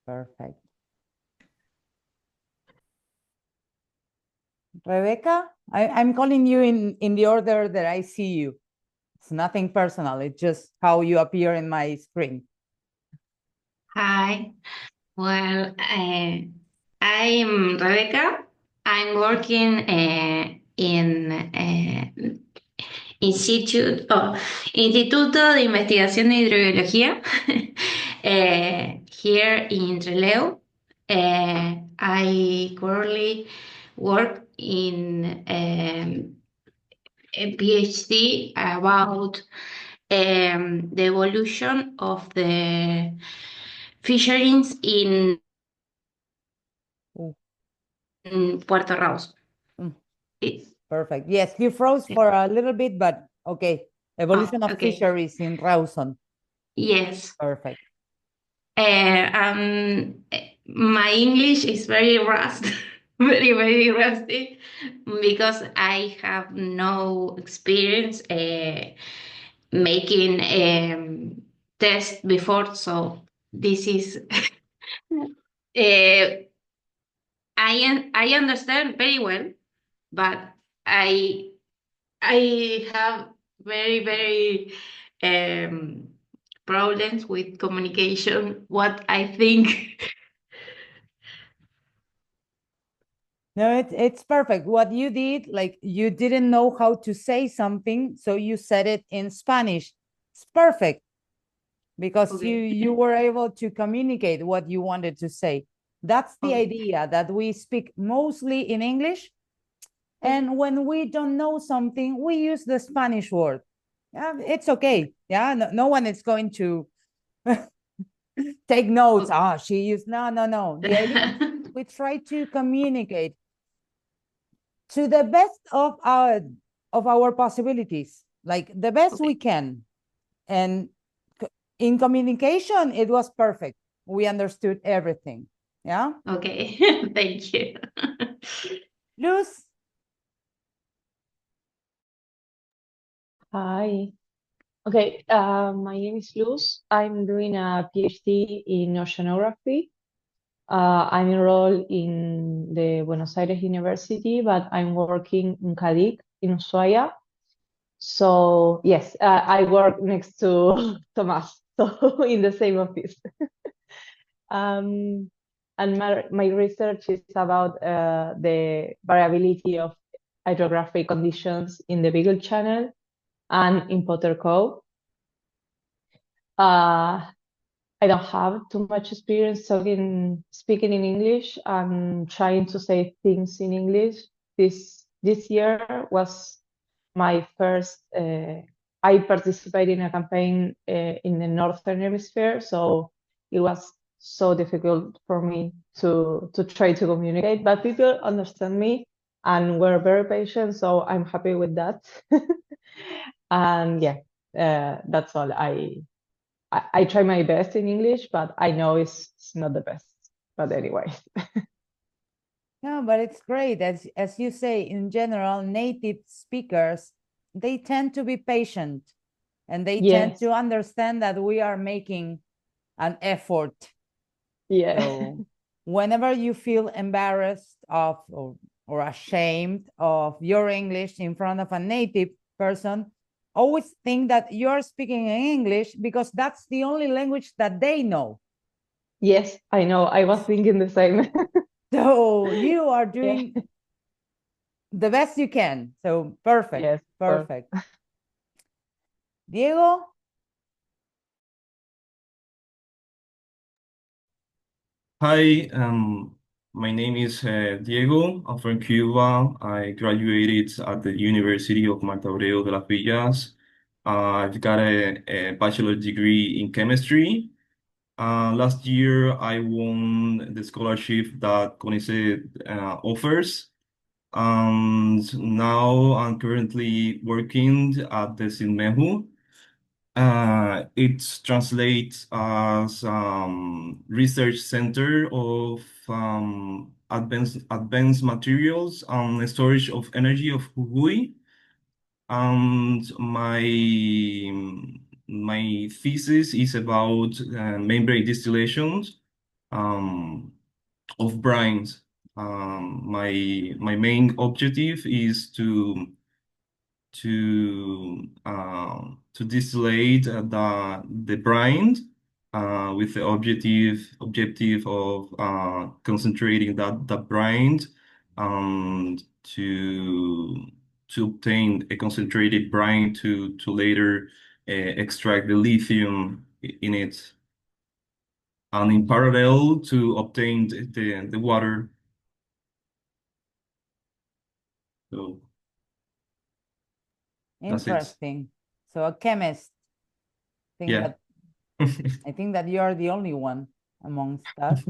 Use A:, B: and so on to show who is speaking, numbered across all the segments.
A: Perfect. Rebecca, I'm calling you in the order that I see you. It's nothing personal. It's just how you appear in my screen.
B: Hi. Well, I'm Rebecca. I'm working in Instituto de Investigación de Hidrobiología here in Trelew. I currently work in a PhD about the evolution of the fisheries in
A: Ooh,
B: Puerto Raus.
A: mm,
B: It-
A: perfect. Yes, you froze for a little bit, but okay.
B: Oh,
A: Evolution of
B: okay.
A: fisheries in Rawson.
B: Yes.
A: Perfect.
B: My English is very rust, very, very rusty because I have no experience making tests before. So this is, I understand very well, but I I have very, very um, problems with communication. What I think.
A: No, it's perfect. What you did, like you didn't know how to say something, so you said it in Spanish. It's perfect because you
B: Okay.
A: you were able to communicate what you wanted to say. That's the
B: Okay.
A: idea, that we speak mostly in English, and when we don't know something, we use the Spanish word. Yeah, it's okay. Yeah, no one is going to take notes.
B: Okay.
A: Ah, she used no. The idea is we try to communicate to the best of our possibilities, like the best we
B: Okay.
A: can. And in communication, it was perfect. We understood everything. Yeah.
B: Okay. Thank you.
A: Luz.
C: Hi. Okay, my name is Luz. I'm doing a PhD in oceanography. I'm enrolled in the Buenos Aires University, but I'm working in Cadiz, in Ushuaia. So yes, I work next to Tomás, so in the same office. Um, and my research is about the variability of hydrographic conditions in the Beagle Channel and in Potter Cove. I don't have too much experience speaking in English and trying to say things in English. This year was my first. I participated in a campaign in the Northern Hemisphere, so it was so difficult for me to try to communicate. But people understand me and were very patient, so I'm happy with that. And yeah, that's all. I try my best in English, but I know it's not the best. But anyway.
A: No, but it's great. As you say, in general, native speakers, they tend to be patient and they tend
C: Yes.
A: to understand that we are making an effort.
C: Yeah.
A: So whenever you feel embarrassed of or ashamed of your English in front of a native person, always think that you're speaking in English because that's the only language that they know.
C: Yes, I know. I was thinking the same.
A: So you are
C: Yeah.
A: doing the best you can. So perfect,
C: Yes, of course.
A: perfect. Diego?
D: Hi, my name is Diego. I'm from Cuba. I graduated at the University of Marta Abreu de las Villas. I've got a bachelor's degree in chemistry. Last year, I won the scholarship that CONICET offers. And now I'm currently working at the CINMEJU. It translates as research center of advanced materials and storage of energy of Jujuy. And my thesis is about membrane distillations. um, of brines. My main objective is to distillate the brine with the objective of concentrating that brine and to obtain a concentrated brine to later extract the lithium in it, and in parallel to obtain the water. So that's it.
A: Interesting. So a chemist.
D: Yeah.
A: I think that you are the only one amongst us.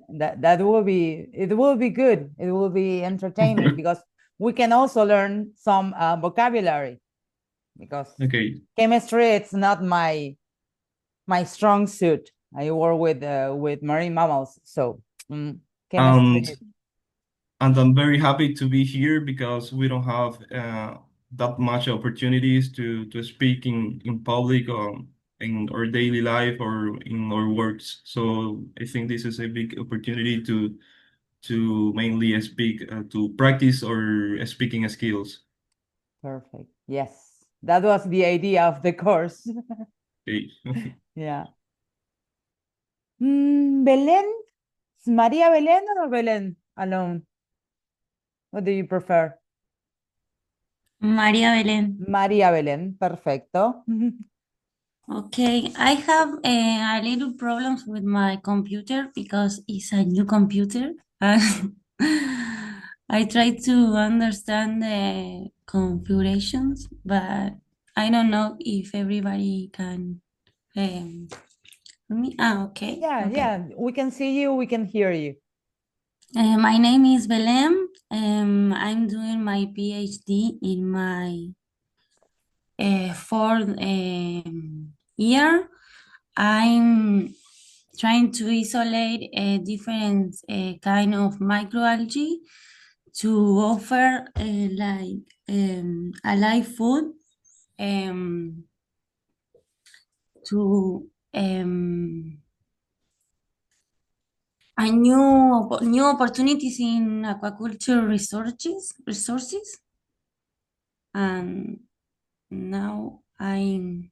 A: That will be, it will be good. It will be entertaining because we can also learn some vocabulary, because
D: Okay.
A: chemistry, it's not my strong suit. I work with marine mammals, so chemistry.
D: And I'm very happy to be here because we don't have that much opportunities to speak in public or in our daily life or in our works. So I think this is a big opportunity to mainly speak to practice our speaking skills.
A: Perfect. Yes, that was the idea of the course.
D: Okay.
A: Yeah. Belén, María Belén or Belén alone? What do you prefer?
E: María Belén.
A: María Belén, perfecto.
E: Okay, I have a little problems with my computer because it's a new computer. I try to understand the configurations, but I don't know if everybody can hear me. Okay.
A: Yeah,
E: Okay.
A: yeah, we can see you, we can hear you.
E: My name is Belém. I'm doing my PhD in my fourth year. I'm trying to isolate a different kind of microalgae to offer like alive food to a new opportunities in aquaculture resources, and now I'm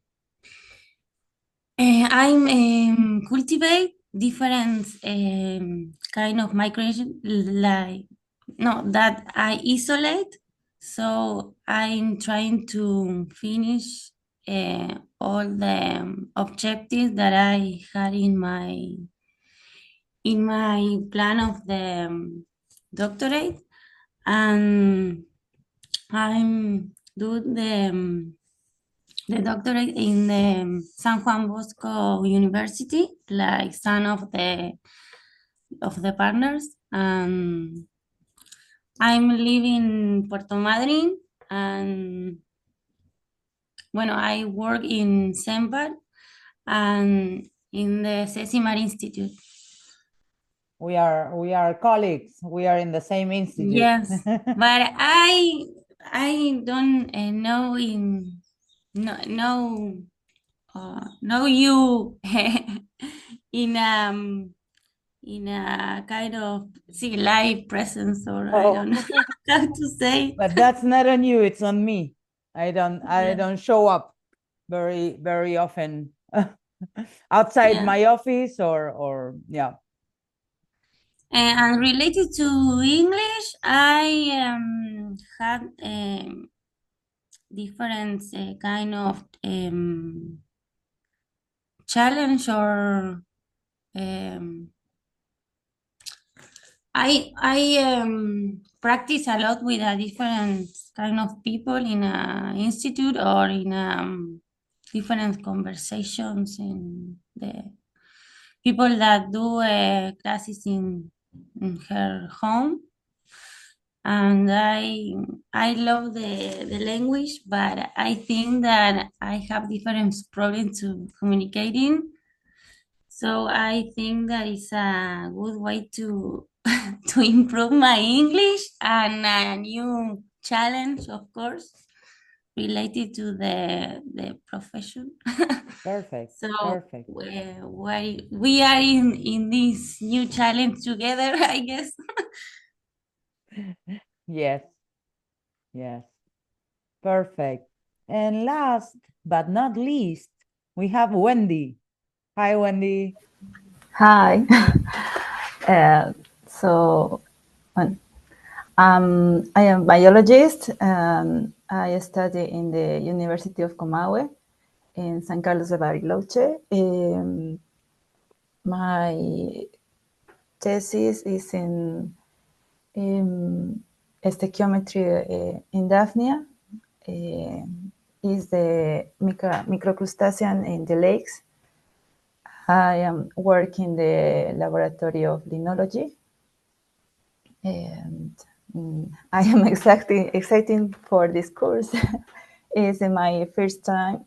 E: cultivate different kind of migration, like no, that I isolate. So I'm trying to finish all the objectives that I had in my plan of the doctorate, and I'm do the doctorate in the San Juan Bosco University, like son of the partners. I'm living in Puerto Madryn, and bueno, I work in SEMPAR and in the CECIMAR Institute.
A: We are colleagues. We are in the same institute.
E: Yes, but I don't know know you in a kind of live presence, or I don't know how to say.
A: But that's not on you, it's on me. I
E: Yeah.
A: don't show up very often outside
E: Yeah.
A: my office or yeah.
E: And related to English, I had different kind of challenge, or I practice a lot with a different kind of people in a institute or in different conversations in the people that do classes in her home. And I love the language, but I think that I have different problems to communicating. So I think that is a good way to to improve my English, and a new challenge, of course. related to the profession.
A: Perfect.
E: So
A: Perfect.
E: we are in this new challenge together, I guess.
A: Yes. Yes. Perfect. And last but not least, we have Wendy. Hi, Wendy.
F: Hi. Uh, so, um, I am biologist. I study in the University of Comahue in San Carlos de Bariloche. My thesis is in stoichiometry in Daphnia. Is the microcrustacean in the lakes. I am working in the laboratory of linology, and I am excited for this course. It's my first time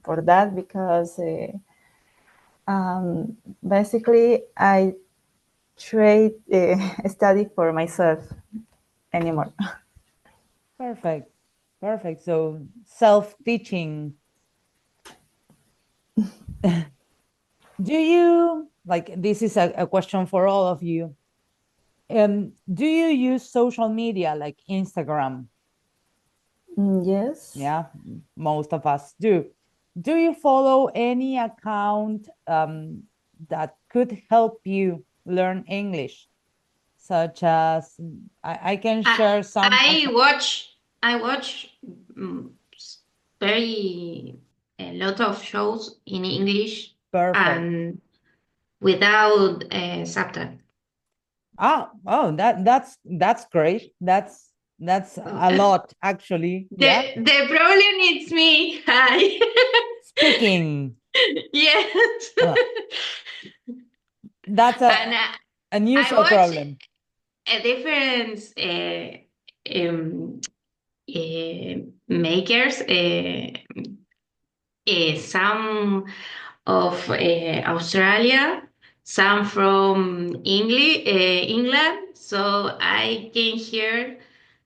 F: for that because basically I trade study for myself anymore.
A: Perfect. Perfect. So self-teaching. Do you, like, this is a question for all of you. Do you use social media like Instagram?
F: Yes.
A: Yeah, most of us do. Do you follow any account that could help you learn English? Such as, I can share some.
B: I watch very a lot of shows in English
A: Perfect.
B: and without subtitle.
A: Oh, that's great. That's a lot, actually. Yeah.
B: The problem is me. Hi.
A: Speaking.
B: Yes.
A: That's
B: And
A: an
B: I
A: usual
B: watch
A: problem.
B: a different makers. Some of Australia, some from England, so I can hear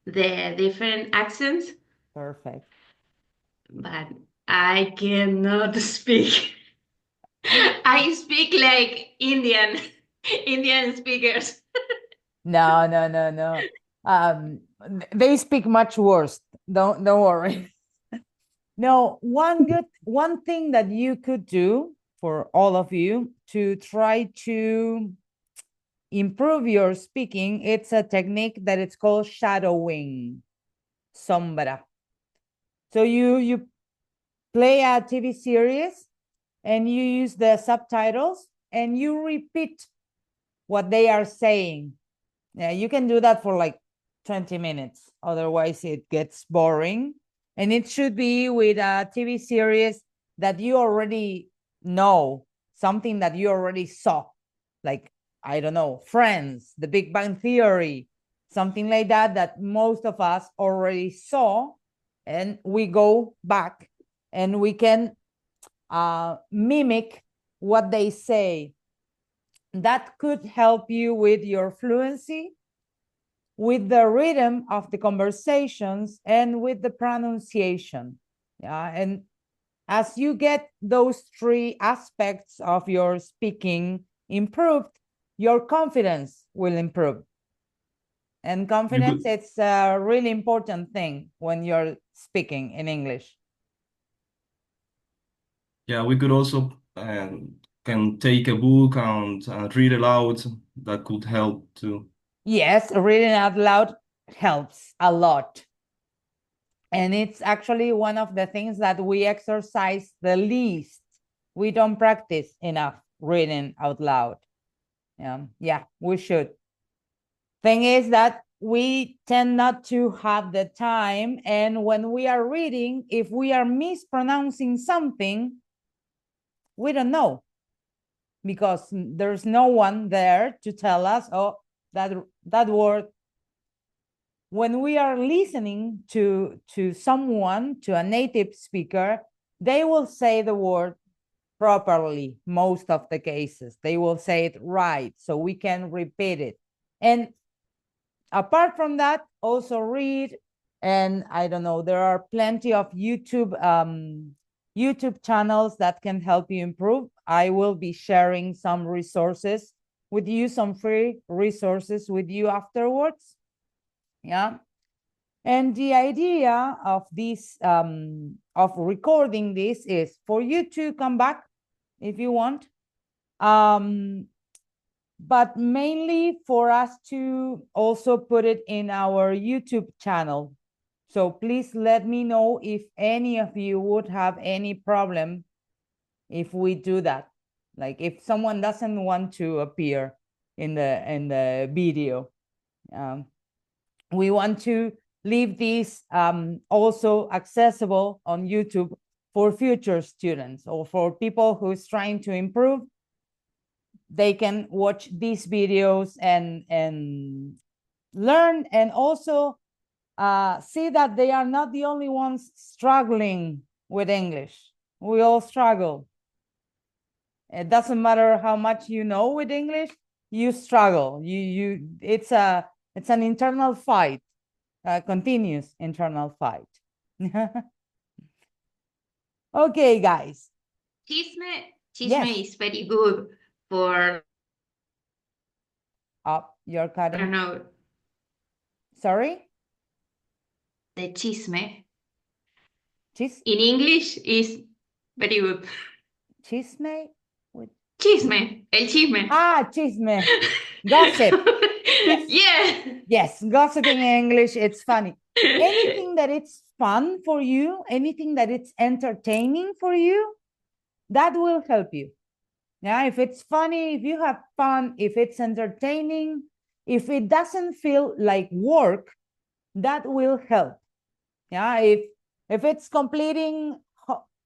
B: the different accents,
A: Perfect.
B: but I cannot speak. I speak like Indian, Indian speakers.
A: No, no, no, no. They speak much worse. Don't worry. No, one thing that you could do for all of you to try to improve your speaking, it's a technique that it's called shadowing, sombra. So you play a TV series and you use the subtitles and you repeat what they are saying. Yeah, you can do that for like 20 minutes. Otherwise, it gets boring. And it should be with a TV series that you already know, something that you already saw. Like, I don't know, Friends, The Big Bang Theory, something like that, that most of us already saw. And we go back and we can mimic what they say. That could help you with your fluency, with the rhythm of the conversations, and with the pronunciation. Yeah, and as you get those three aspects of your speaking improved, your confidence will improve. And confidence, it's a really important thing when you're speaking in English.
D: Yeah, we could also can take a book and read aloud. That could help too.
A: Yes, reading out loud helps a lot. And it's actually one of the things that we exercise the least. We don't practice enough reading out loud. Yeah, we should. Thing is that we tend not to have the time. And when we are reading, if we are mispronouncing something, we don't know because there's no one there to tell us, oh, that word. When we are listening to someone, to a native speaker, they will say the word properly. Most of the cases they will say it right, so we can repeat it. And apart from that, also read And I don't know, there are plenty of YouTube channels that can help you improve. I will be sharing some resources with you, some free resources with you afterwards. Yeah. And the idea of this, of recording this, is for you to come back if you want, but mainly for us to also put it in our YouTube channel. So please let me know if any of you would have any problem if we do that. Like if someone doesn't want to appear in the video. We want to leave this also accessible on YouTube for future students or for people who's trying to improve. They can watch these videos and learn, and also see that they are not the only ones struggling with English. We all struggle. It doesn't matter how much you know with English, you struggle. It's an internal fight, a continuous internal fight. Okay, guys.
B: Chisme
A: Yes.
B: is very good for,
A: You're
B: I
A: cutting.
B: don't know,
A: Sorry?
B: the chisme.
A: Chis
B: In English is very good.
A: Chisme? With...
B: Chisme, el chisme.
A: Chisme. Gossip.
B: Yeah.
A: Yes, gossiping in English, it's funny. Anything that it's fun for you, anything that it's entertaining for you, that will help you. Yeah, if it's funny, if you have fun, if it's entertaining, if it doesn't feel like work, that will help. Yeah, if it's completing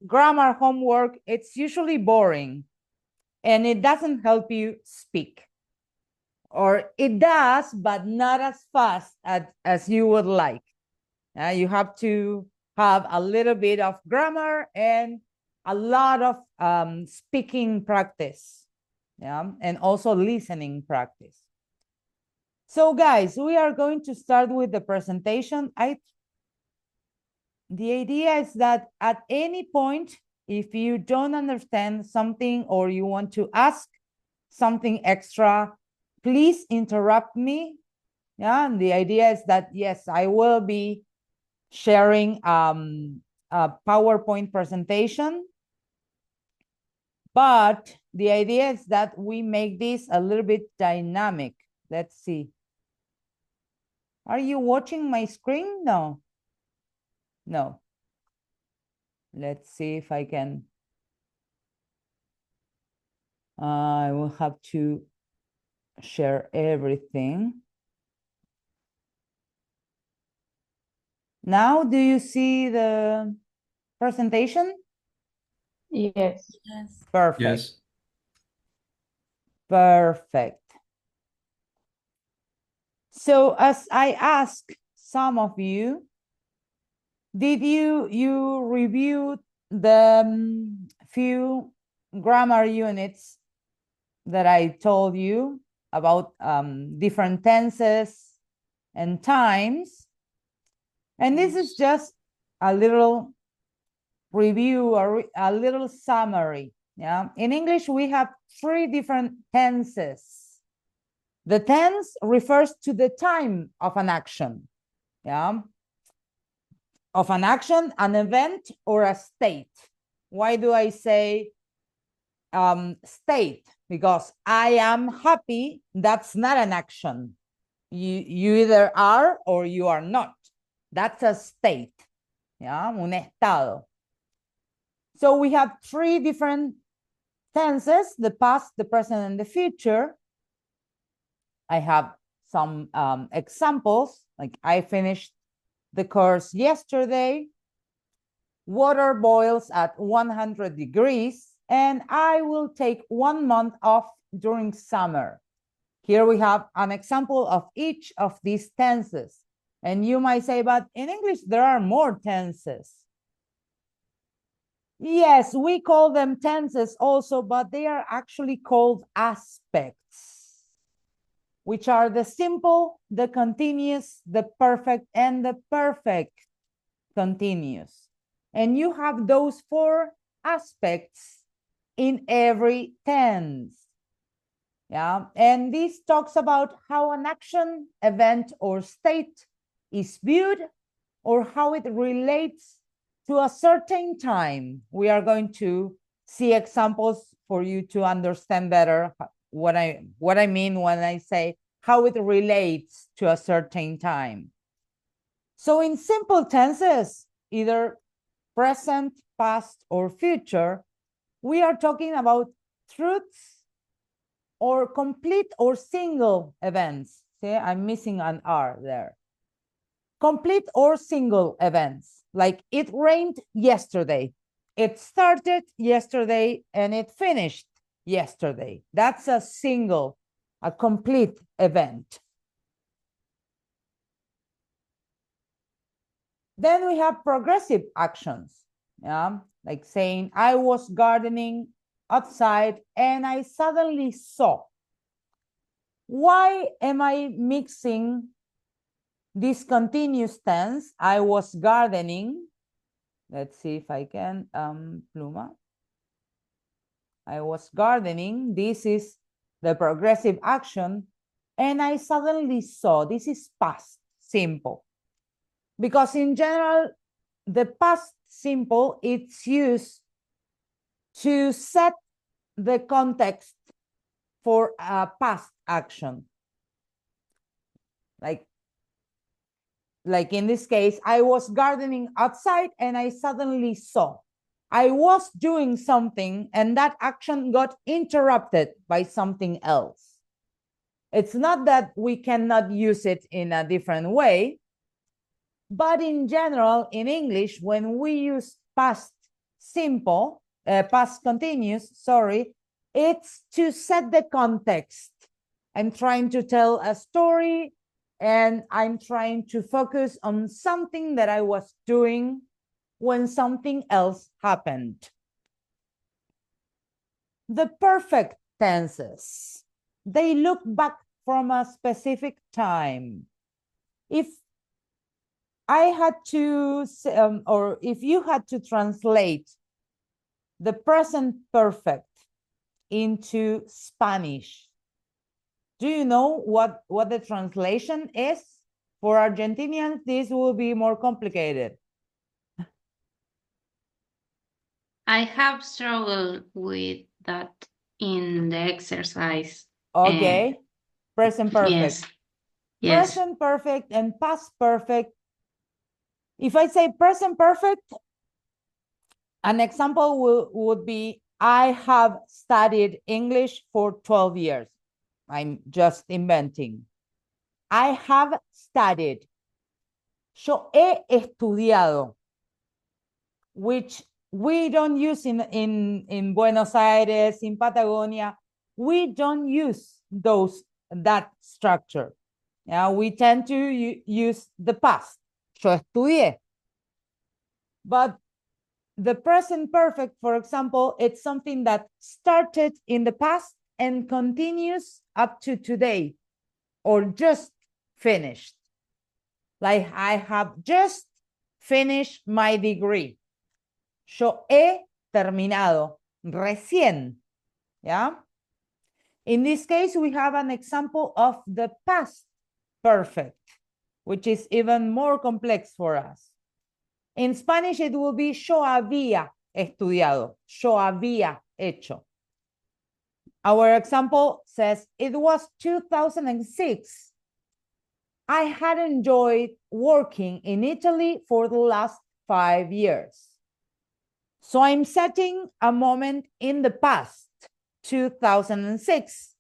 A: grammar homework, it's usually boring and it doesn't help you speak. Or it does, but not as fast as you would like. You have to have a little bit of grammar and a lot of speaking practice, yeah, and also listening practice. So guys, we are going to start with the presentation. The idea is that at any point, if you don't understand something or you want to ask something extra, please interrupt me. Yeah, and the idea is that, yes, I will be sharing a PowerPoint presentation, but the idea is that we make this a little bit dynamic. Let's see. Are you watching my screen? No. No. Let's see if I can. I will have to share everything. Now, do you see the presentation?
C: Yes.
E: Yes.
A: Perfect.
D: Yes.
A: Perfect. So as I ask some of you, did you review the few grammar units that I told you about different tenses and times? And this is just a little review or a little summary. Yeah. In English, we have 3 different tenses. The tense refers to the time of an action. Yeah. Of an action, an event, or a state. Why do I say state? Because I am happy, that's not an action. You either are or you are not. That's a state. Yeah, un estado. So we have 3 different tenses: the past, the present, and the future. I have some examples, like I finished the course yesterday. Water boils at 100 degrees, and I will take 1 month off during summer. Here we have an example of each of these tenses. And you might say, but in English, there are more tenses. Yes, we call them tenses also, but they are actually called aspects. which are the simple, the continuous, the perfect, and the perfect continuous. And you have those four aspects in every tense. Yeah, and this talks about how an action, event, or state is viewed or how it relates to a certain time. We are going to see examples for you to understand better what I mean when I say how it relates to a certain time. So in simple tenses, either present, past, or future, we are talking about truths or complete or single events. See, I'm missing an R there. Complete or single events, like it rained yesterday. It started yesterday and it finished yesterday. That's a single, a complete event. Then we have progressive actions, yeah, like saying, I was gardening outside and I suddenly saw. Why am I mixing this continuous tense? I was gardening. Let's see if I can, pluma. I was gardening. This is the progressive action. And I suddenly saw. This is past simple. Because in general, the past simple, it's used to set the context for a past action. Like in this case, I was gardening outside and I suddenly saw. I was doing something and that action got interrupted by something else. It's not that we cannot use it in a different way, but in general, in English, when we use past simple, past continuous, sorry, it's to set the context. I'm trying to tell a story and I'm trying to focus on something that I was doing when something else happened. The perfect tenses, they look back from a specific time. If I had to, or if you had to translate the present perfect into Spanish, do you know what the translation is? For Argentinians, this will be more complicated.
B: I have struggled with that in the exercise.
A: Okay, present perfect.
B: Yes.
A: Present perfect and past perfect. If I say present perfect, an example would be, I have studied English for 12 years. I'm just inventing. I have studied. Yo he estudiado, which we don't use in Buenos Aires, in Patagonia. We don't use that structure. Yeah, we tend to use the past. Yo estudié. But the present perfect, for example, it's something that started in the past and continues up to today, or just finished. Like I have just finished my degree. Yo he terminado recién. Yeah. In this case, we have an example of the past perfect, which is even more complex for us. In Spanish, it will be yo había estudiado, yo había hecho. Our example says, it was 2006. I had enjoyed working in Italy for the last 5 years. So I'm setting a moment in the past, 2006.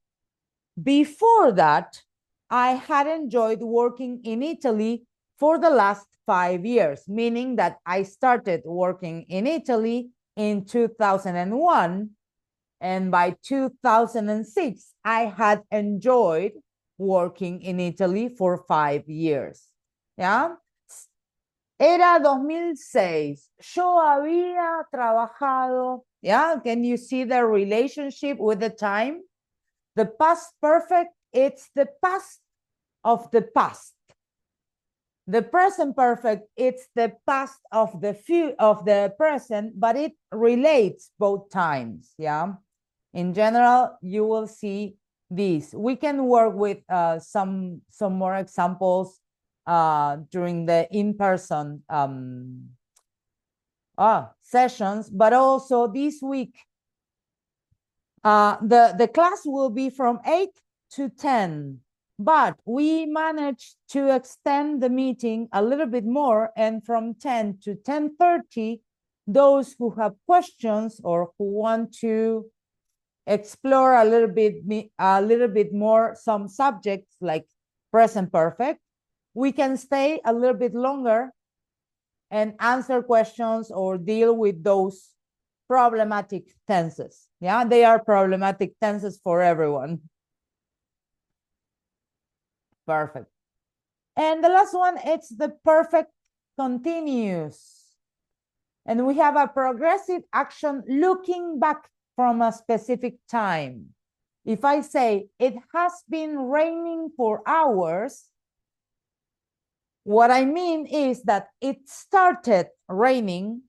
A: Before that, I had enjoyed working in Italy for the last 5 years, meaning that I started working in Italy in 2001, and by 2006, I had enjoyed working in Italy for 5 years. Yeah. Era 2006. Yo había trabajado. Yeah. Can you see the relationship with the time? The past perfect it's the past of the past. The present perfect, it's the past of the present, but it relates both times, yeah? In general, you will see these. We can work with some more examples during the in-person sessions, but also this week. The class will be from 8 to 10. But we managed to extend the meeting a little bit more, and from 10 to 10:30, those who have questions or who want to explore a little bit more some subjects like present perfect, we can stay a little bit longer and answer questions or deal with those problematic tenses. Yeah, they are problematic tenses for everyone. Perfect. And the last one, it's the perfect continuous. And we have a progressive action looking back from a specific time. If I say, it has been raining for hours, what I mean is that it started raining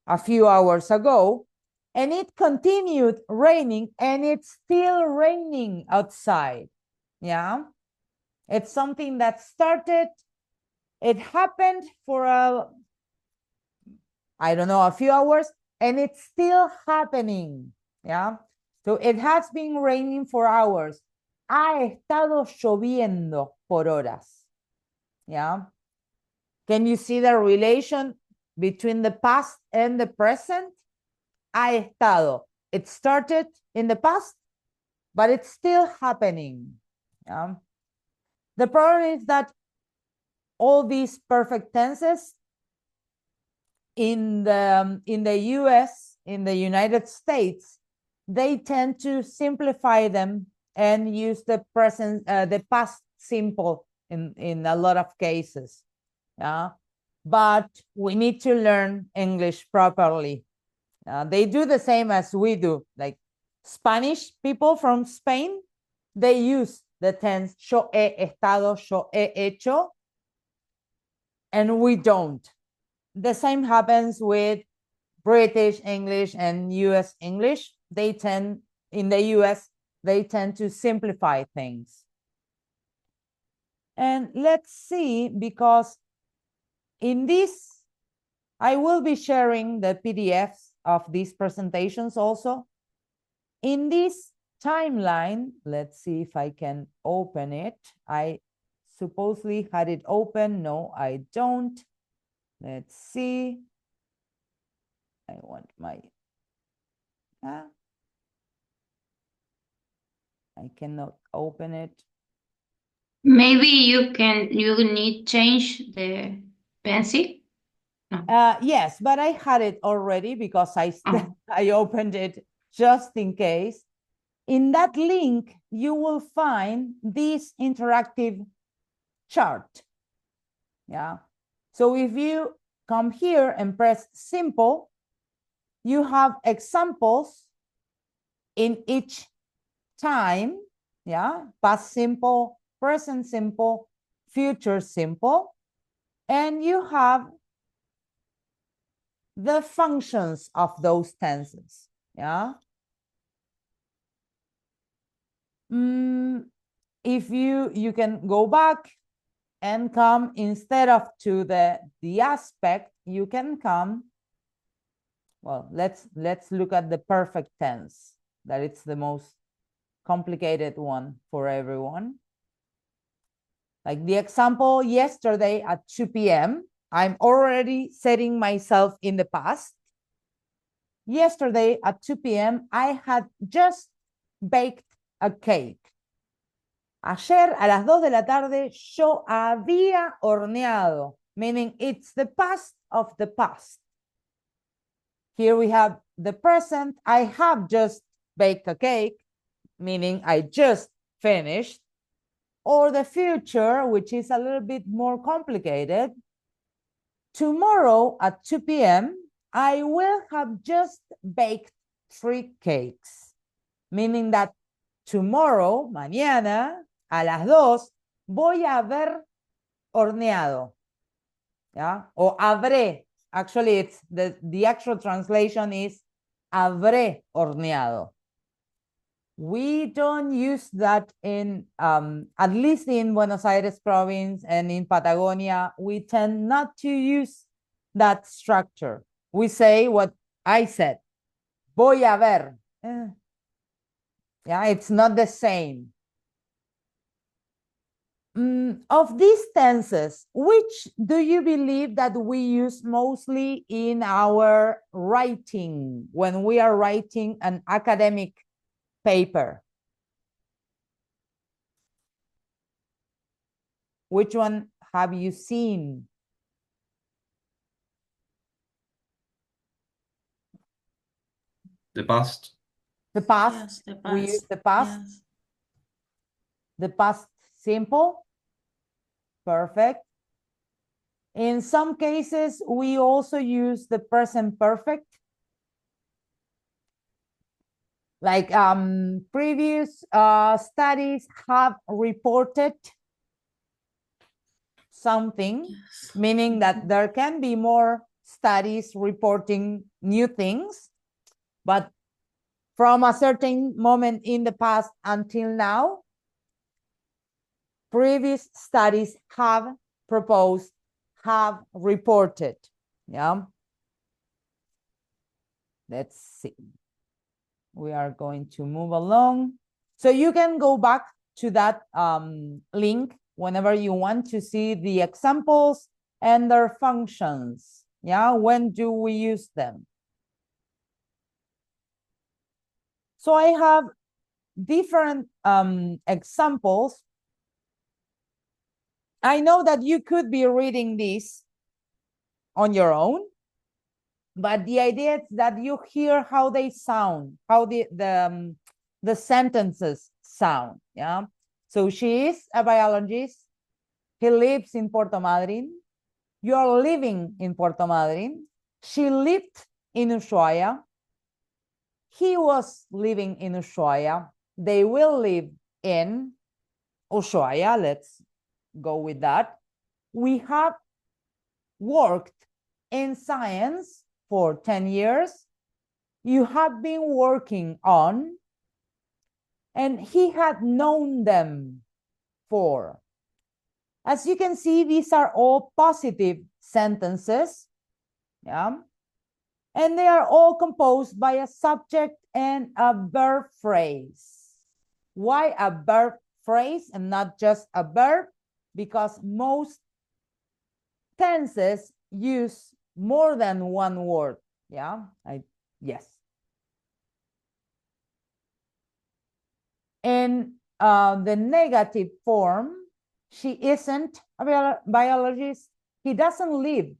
A: a few hours ago, and it continued raining, and it's still raining outside. Yeah. It's something that started, it happened for I don't know, a few hours, and it's still happening. Yeah. So it has been raining for hours. Ha estado lloviendo por horas. Yeah. Can you see the relation between the past and the present? Ha estado. It started in the past, but it's still happening. Yeah. The problem is that all these perfect tenses in the US, in the United States, they tend to simplify them and use the present, the past simple in a lot of cases. Yeah, but we need to learn English properly. They do the same as we do. Like Spanish people from Spain, they use the tense yo he estado, yo he hecho, and we don't. The same happens with British English and US English. In the US, they tend to simplify things. And let's see, because in this, I will be sharing the PDFs of these presentations also. In this timeline, let's see if I can open it. I supposedly had it open. No, I don't. Let's see. I want my, I cannot open it.
B: Maybe you need change the pencil. No.
A: Yes, but I had it already because I opened it just in case. In that link, you will find this interactive chart. Yeah. So if you come here and press simple, you have examples in each time. Yeah. Past simple, present simple, future simple. And you have the functions of those tenses. Yeah. If you can go back and come, instead of to the aspect, you can come, well, let's look at the perfect tense, that it's the most complicated one for everyone. Like the example yesterday at 2 p.m., I'm already setting myself in the past. Yesterday at 2 p.m., I had just baked a cake. Ayer a las 2 de la tarde yo había horneado, meaning it's the past of the past. Here we have the present. I have just baked a cake, meaning I just finished. Or the future, which is a little bit more complicated. Tomorrow at 2 p.m., I will have just baked 3 cakes, meaning that tomorrow, mañana, a las 2 voy a haber horneado. ¿Ya? O habré. Actually, it's the actual translation is habré horneado. We don't use that in, at least in Buenos Aires province and in Patagonia, we tend not to use that structure. We say what I said, voy a ver. Yeah, it's not the same. Of these tenses, which do you believe that we use mostly in our writing when we are writing an academic paper? Which one have you seen?
D: The past.
A: The past.
E: Yes, the
A: We use
E: past.
A: the past.
E: Yes.
A: The past simple. Perfect. In some cases, we also use the present perfect. Like previous studies have reported something,
E: Yes.
A: meaning that there can be more studies reporting new things, but from a certain moment in the past until now, previous studies have proposed, have reported. Yeah. Let's see. We are going to move along. So you can go back to that link whenever you want to see the examples and their functions. Yeah, when do we use them? So I have different examples. I know that you could be reading this on your own, but the idea is that you hear how they sound, how the sentences sound. Yeah. So she is a biologist. He lives in Puerto Madryn. You're living in Puerto Madryn. She lived in Ushuaia. He was living in Ushuaia. They will live in Ushuaia. Let's go with that. We have worked in science for 10 years. You have been working on, and he had known them for. As you can see, these are all positive sentences. Yeah. And they are all composed by a subject and a verb phrase. Why a verb phrase and not just a verb? Because most tenses use more than one word. Yeah, yes. In the negative form, she isn't a biologist. He doesn't live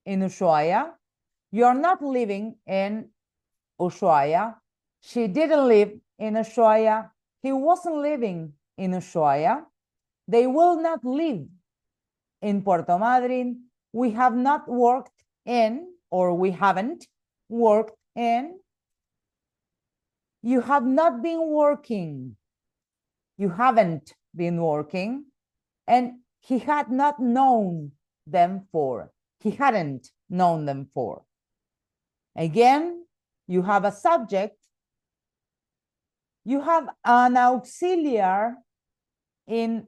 A: in Ushuaia. You're not living in Ushuaia. She didn't live in Ushuaia. He wasn't living in Ushuaia. They will not live in Puerto Madryn. We have not worked in, or we haven't worked in. You have not been working. You haven't been working. And he had not known them for. He hadn't known them for. Again, you have a subject. You have an auxiliary in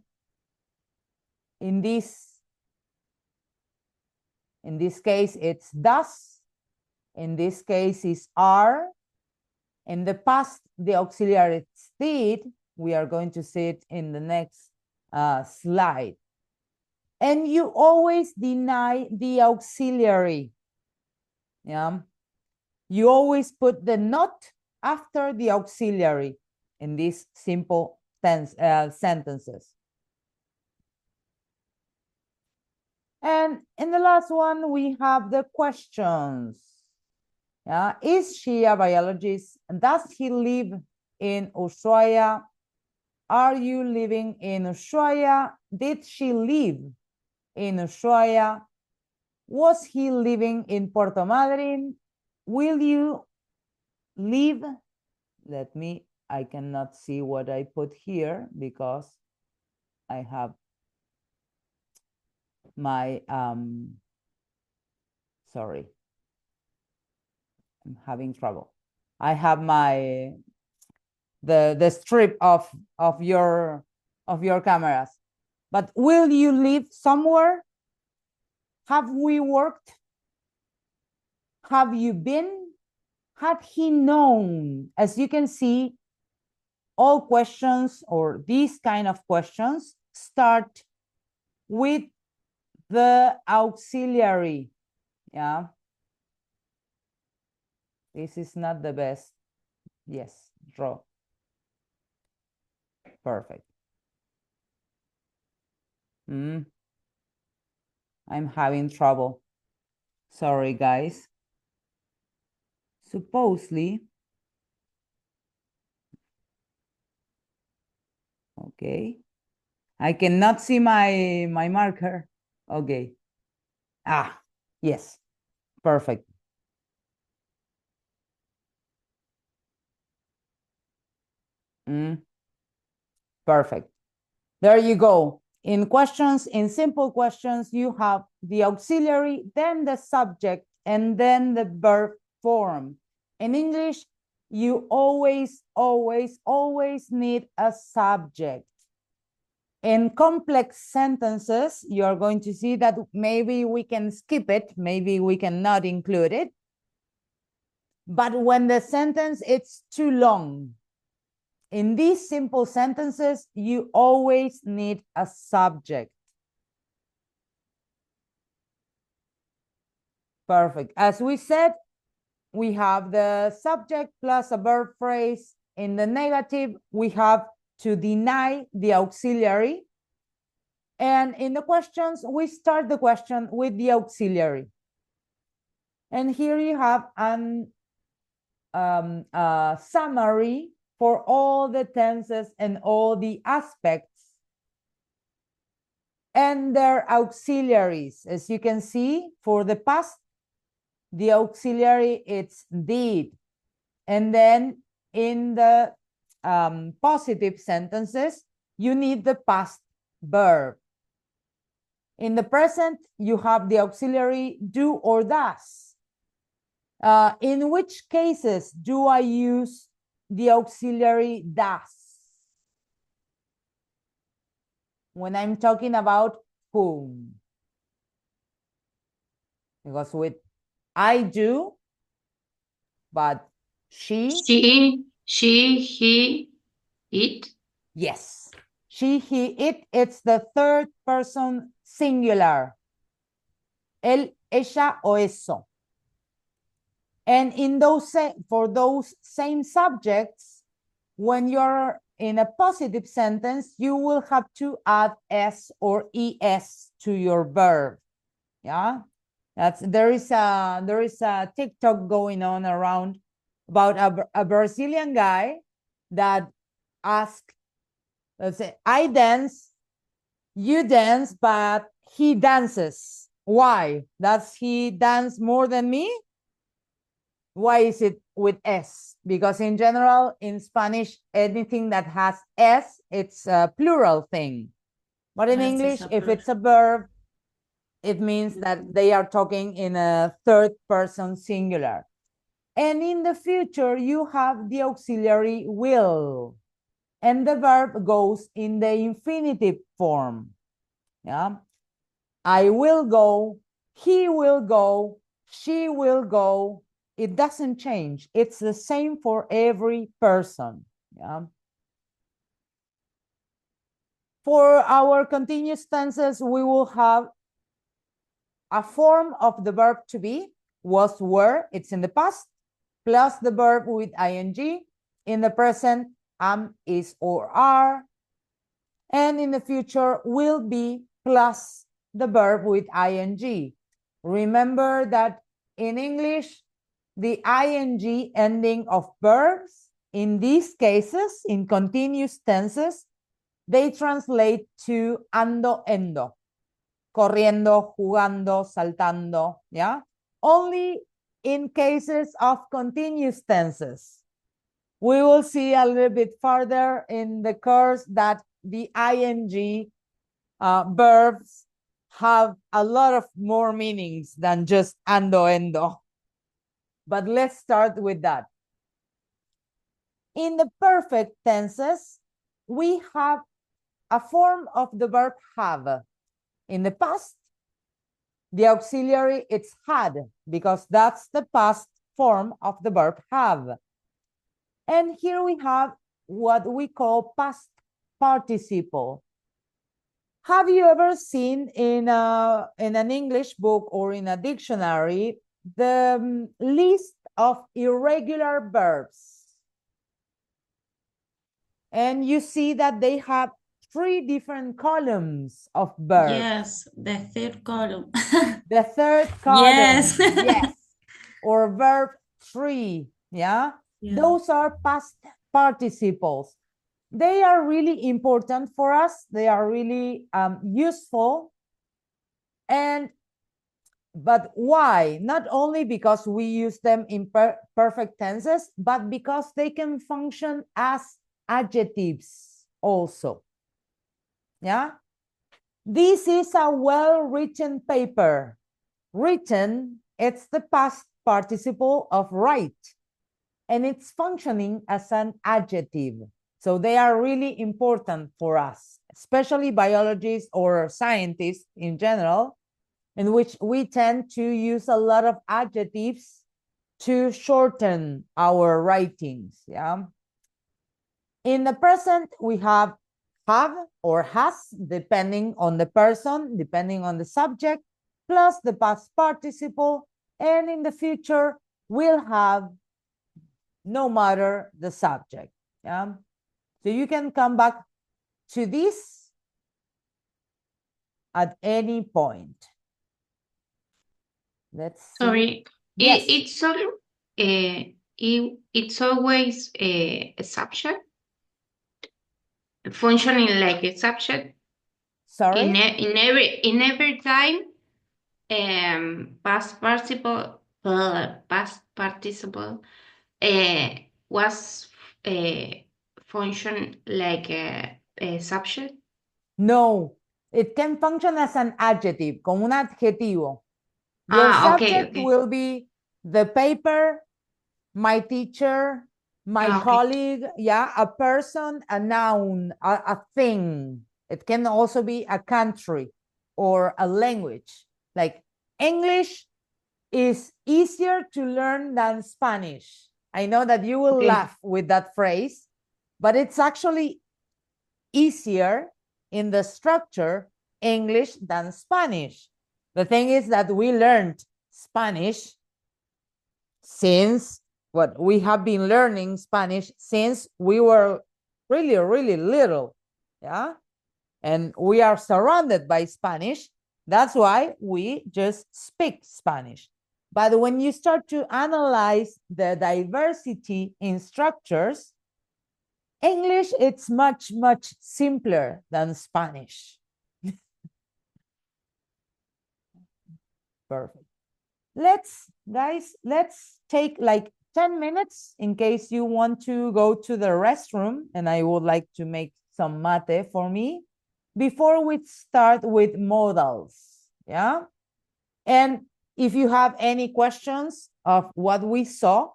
A: this case, it's does. In this case, is are. In the past, the auxiliary is did. We are going to see it in the next slide. And you always deny the auxiliary. Yeah. You always put the not after the auxiliary in these simple sentences. And in the last one, we have the questions. Yeah. Is she a biologist? Does he live in Ushuaia? Are you living in Ushuaia? Did she live in Ushuaia? Was he living in Puerto Madryn? Will you live? I cannot see what I put here because I have my, sorry, I'm having trouble. I have my, the strip of your cameras. But will you live somewhere? Have we worked? Have you been? Had he known? As you can see, all questions or these kind of questions start with the auxiliary. Yeah. This is not the best. Yes, draw. Perfect. I'm having trouble. Sorry, guys. Supposedly. Okay. I cannot see my marker. Okay. Ah, yes. Perfect. Perfect. There you go. In questions, in simple questions, you have the auxiliary, then the subject, and then the verb form. In English, you always, always, always need a subject. In complex sentences, you're going to see that maybe we can skip it, maybe we cannot include it. But when the sentence it's too long, in these simple sentences, you always need a subject. Perfect. As we said, we have the subject plus a verb phrase. In the negative, we have to deny the auxiliary. And in the questions, we start the question with the auxiliary. And here you have a summary for all the tenses and all the aspects and their auxiliaries. As you can see, for the past, the auxiliary, it's did. And then in the positive sentences, you need the past verb. In the present, you have the auxiliary do or does. In which cases do I use the auxiliary does? When I'm talking about whom. Because with I do, but she,
B: he, it.
A: yes. She, he, it, it's the third person singular. Él, ella o eso. And in those, for those same subjects, when you're in a positive sentence, you will have to add s or es to your verb. Yeah, there is a TikTok going on around about a Brazilian guy that asked, let's say, I dance, you dance, but he dances. Why? Does he dance more than me? Why is it with S? Because in general, in Spanish, anything that has S, it's a plural thing. But in English, if it's a verb, it means that they are talking in a third person singular. And in the future, you have the auxiliary will. And the verb goes in the infinitive form. Yeah. I will go, he will go, she will go. It doesn't change. It's the same for every person. Yeah. For our continuous tenses, we will have a form of the verb to be, was, were, it's in the past, plus the verb with ing. In the present, am, is, or are. And in the future, will be plus the verb with ing. Remember that in English, the ing ending of verbs, in these cases, in continuous tenses, they translate to ando, endo. Corriendo, jugando, saltando, yeah? Only in cases of continuous tenses. We will see a little bit further in the course that the ing verbs have a lot of more meanings than just ando, endo. But let's start with that. In the perfect tenses, we have a form of the verb have. In the past, the auxiliary it's had, because that's the past form of the verb have. And here we have what we call past participle. Have you ever seen in an English book or in a dictionary the list of irregular verbs? And you see that they have 3 different columns of verbs.
E: Yes, the third column.
A: The third column,
E: Yes.
A: yes, or verb 3, yeah?
E: Yeah.
A: Those are past participles. They are really important for us. They are really useful. But why? Not only because we use them in perfect tenses, but because they can function as adjectives also. Yeah? This is a well-written paper. Written, it's the past participle of write, and it's functioning as an adjective. So they are really important for us, especially biologists or scientists in general, in which we tend to use a lot of adjectives to shorten our writings. Yeah. In the present, we have or has, depending on the person, depending on the subject, plus the past participle, and in the future, we'll have no matter the subject. Yeah. So you can come back to this at any point. Let's see.
B: Sorry,
A: Yes.
B: it's always a subject, functioning like a subject.
A: Sorry?
B: In every time, past participle was function like a subject.
A: No, it can function as an adjective, como un adjetivo. Your subject
B: Okay.
A: will be the paper, my teacher, my
B: Okay.
A: colleague, yeah, a person, a noun, a thing. It can also be a country or a language. Like English is easier to learn than Spanish. I know that you will laugh with that phrase, but it's actually easier in the structure English than Spanish. The thing is that we learned Spanish since we have been learning Spanish since we were really, really little. Yeah. And we are surrounded by Spanish. That's why we just speak Spanish. But when you start to analyze the diversity in structures, English, it's much, much simpler than Spanish. Perfect. Let's take like 10 minutes in case you want to go to the restroom and I would like to make some mate for me before we start with modals. Yeah. And if you have any questions of what we saw,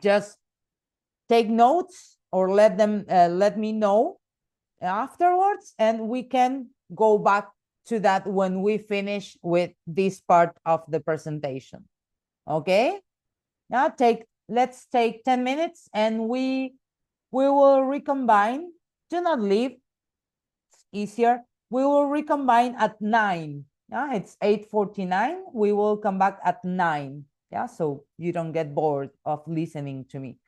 A: just take notes or let me know afterwards, and we can go back to that when we finish with this part of the presentation. Okay? Now let's take 10 minutes and we will recombine. Do not leave. It's easier. We will recombine at 9. Yeah, it's 8:49. We will come back at 9. Yeah, so you don't get bored of listening to me.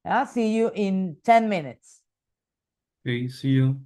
A: Yeah, see you in 10 minutes.
D: Okay, see you.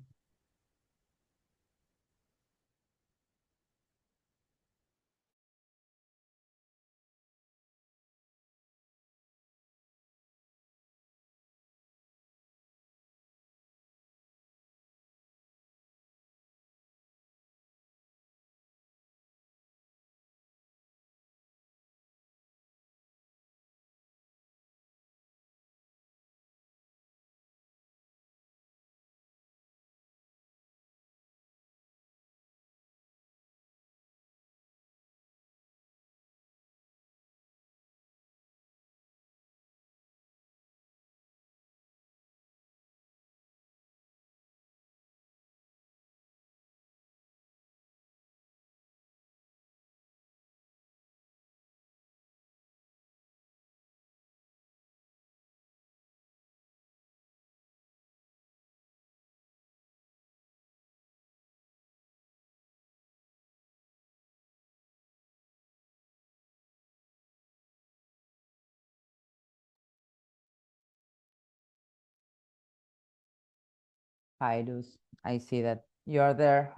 A: Hi, Luz. I see that you're there.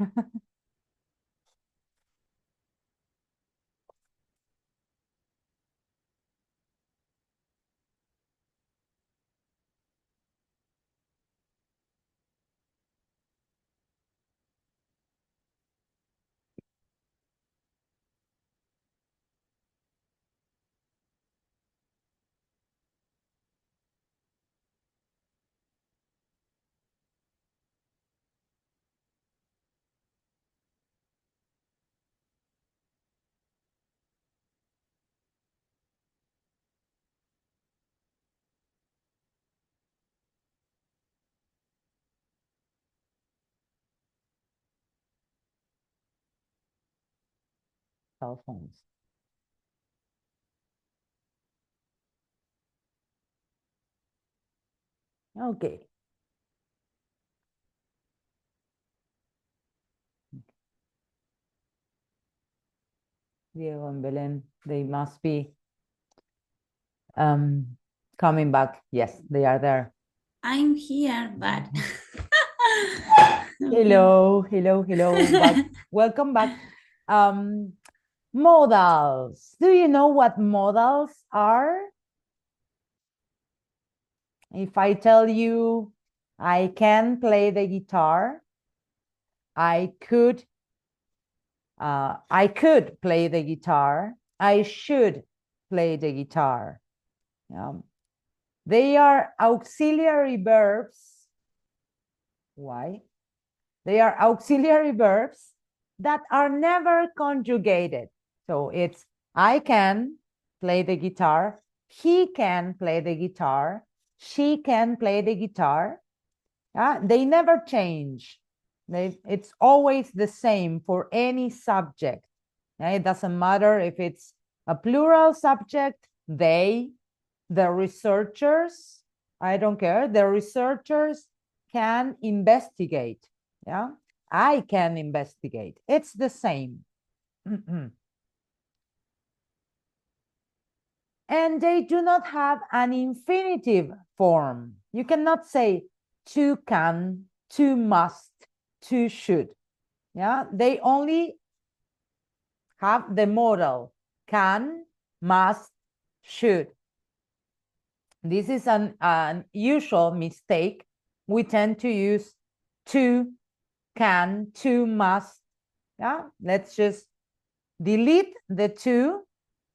A: Cell phones. Okay. Diego and Belen, they must be coming back. Yes, they are there.
E: I'm here, but
A: Hello, hello, hello. Welcome back. Modals. Do you know what modals are? If I tell you I can play the guitar, I could play the guitar. I should play the guitar. They are auxiliary verbs. Why? They are auxiliary verbs that are never conjugated. So it's I can play the guitar. He can play the guitar. She can play the guitar. They never change. It's always the same for any subject. It doesn't matter if it's a plural subject, they, the researchers, I don't care, the researchers can investigate. Yeah, I can investigate. It's the same. And they do not have an infinitive form. You cannot say to can, to must, to should. Yeah, they only have the modal can, must, should. This is an usual mistake. We tend to use to, can, to, must. Yeah, let's just delete the to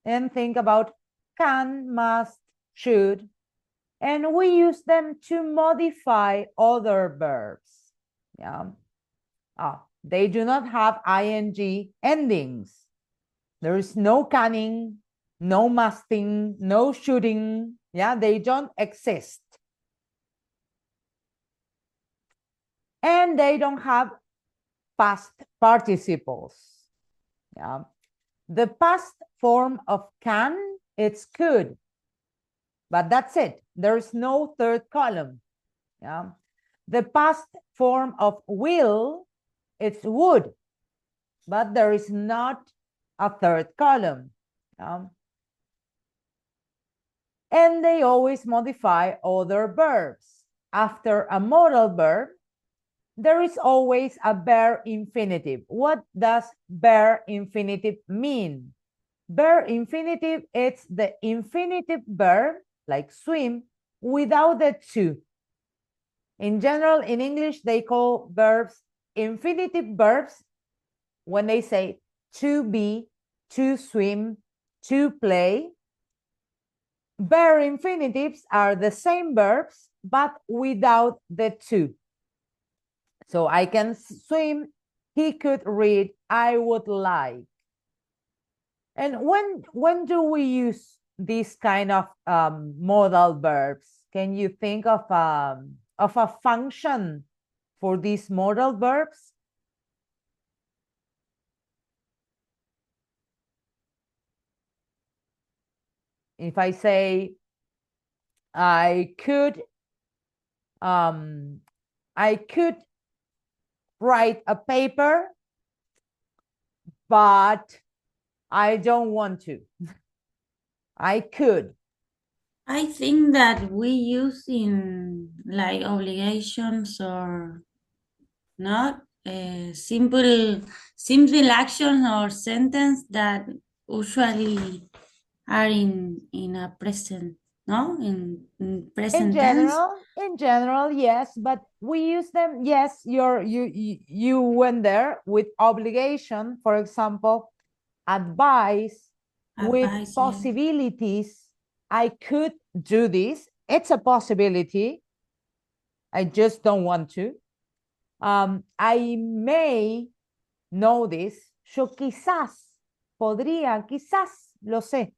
A: and think about can, must, should. And we use them to modify other verbs. Yeah. They do not have ing endings. There is no canning, no musting, no shooting. Yeah, they don't exist. And they don't have past participles. Yeah. The past form of can, it's could. But that's it. There's no third column. Yeah. The past form of will, it's would. But there is not a third column. Yeah. And they always modify other verbs. After a modal verb, there is always a bare infinitive. What does bare infinitive mean? Bare infinitive, it's the infinitive verb, like swim, without the to. In general, in English, they call verbs infinitive verbs when they say to be, to swim, to play. Bare infinitives are the same verbs, but without the to. So I can swim, he could read, I would like. And when do we use these kind of modal verbs? Can you think of a function for these modal verbs? If I say I could write a paper, but I don't want to. I could.
E: I think that we use in like obligations or not simple actions or sentence that usually are in a present, no, in present tense.
A: In general, yes, but we use them. Yes, you went there with obligation. For example, advice with
E: Advice, yeah.
A: possibilities. I could do this. It's a possibility. I just don't want to. I may know this. Yo quizás podría, quizás lo sé.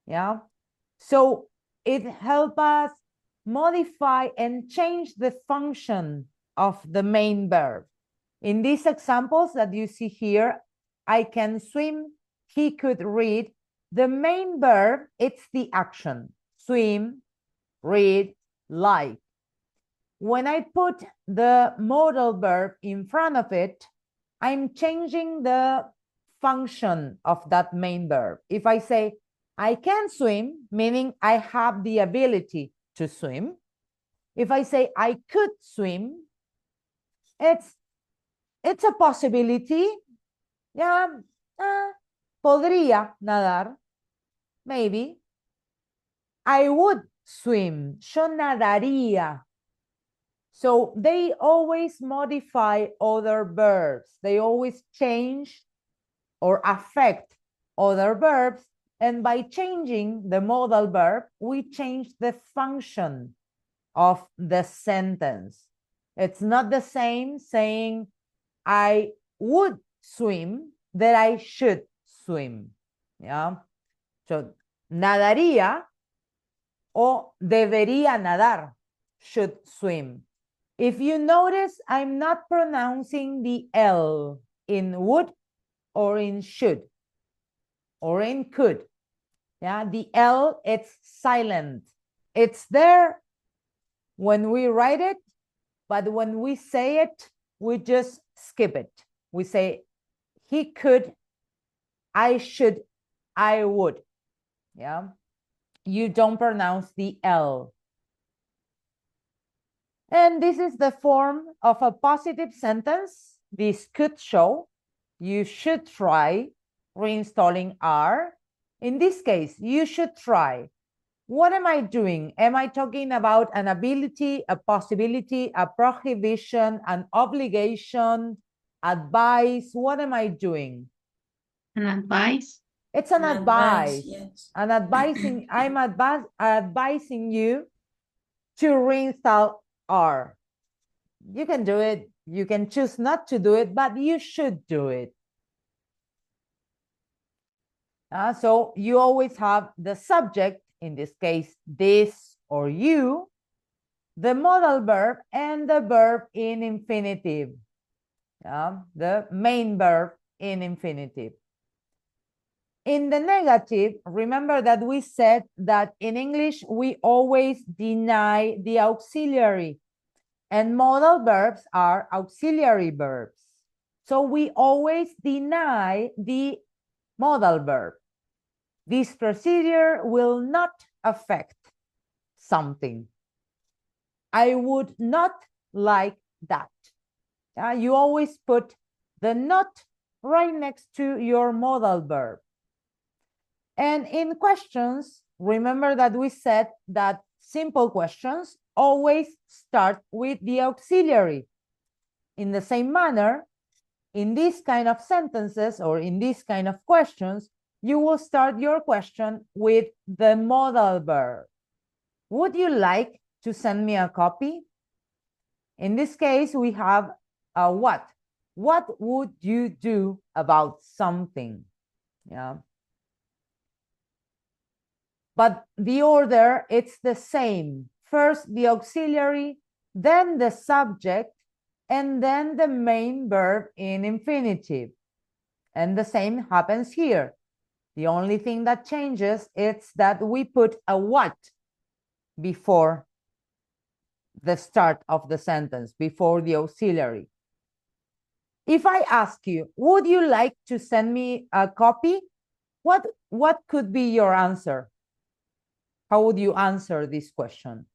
A: Yeah. So it helps us modify and change the function of the main verb. In these examples that you see here, I can swim, he could read. The main verb, it's the action. Swim, read, like. When I put the modal verb in front of it, I'm changing the function of that main verb. If I say, I can swim, meaning I have the ability to swim. If I say I could swim, it's a possibility. Yeah, podría nadar, maybe. I would swim, yo nadaría. So they always modify other verbs. They always change or affect other verbs. And by changing the modal verb, we change the function of the sentence. It's not the same saying I would swim that I should swim. Yeah. So nadaría o debería nadar, should swim. If you notice, I'm not pronouncing the L in would or in should or in could. Yeah, the L, it's silent. It's there when we write it, but when we say it, we just skip it. We say, he could, I should, I would. Yeah, you don't pronounce the L. And this is the form of a positive sentence. This could show. You should try reinstalling R. In this case, you should try. What am I doing? Am I talking about an ability, a possibility, a prohibition, an obligation, advice? What am I doing?
B: An advice.
A: It's an advice.
E: Yes.
A: I'm advising you to reinstall R. You can do it. You can choose not to do it, but you should do it. So you always have the subject, in this case, this or you, the modal verb, and the verb in infinitive. The main verb in infinitive. In the negative, remember that we said that in English, we always deny the auxiliary. And modal verbs are auxiliary verbs. So we always deny the modal verb. This procedure will not affect something. I would not like that. You always put the not right next to your modal verb. And in questions, remember that we said that simple questions always start with the auxiliary. In the same manner, in this kind of sentences or in this kind of questions, you will start your question with the modal verb. Would you like to send me a copy? In this case, we have a what. What would you do about something? Yeah. But the order, it's the same. First the auxiliary, then the subject, and then the main verb in infinitive. And the same happens here. The only thing that changes is that we put a what before the start of the sentence, before the auxiliary. If I ask you, would you like to send me a copy? What could be your answer? How would you answer this question?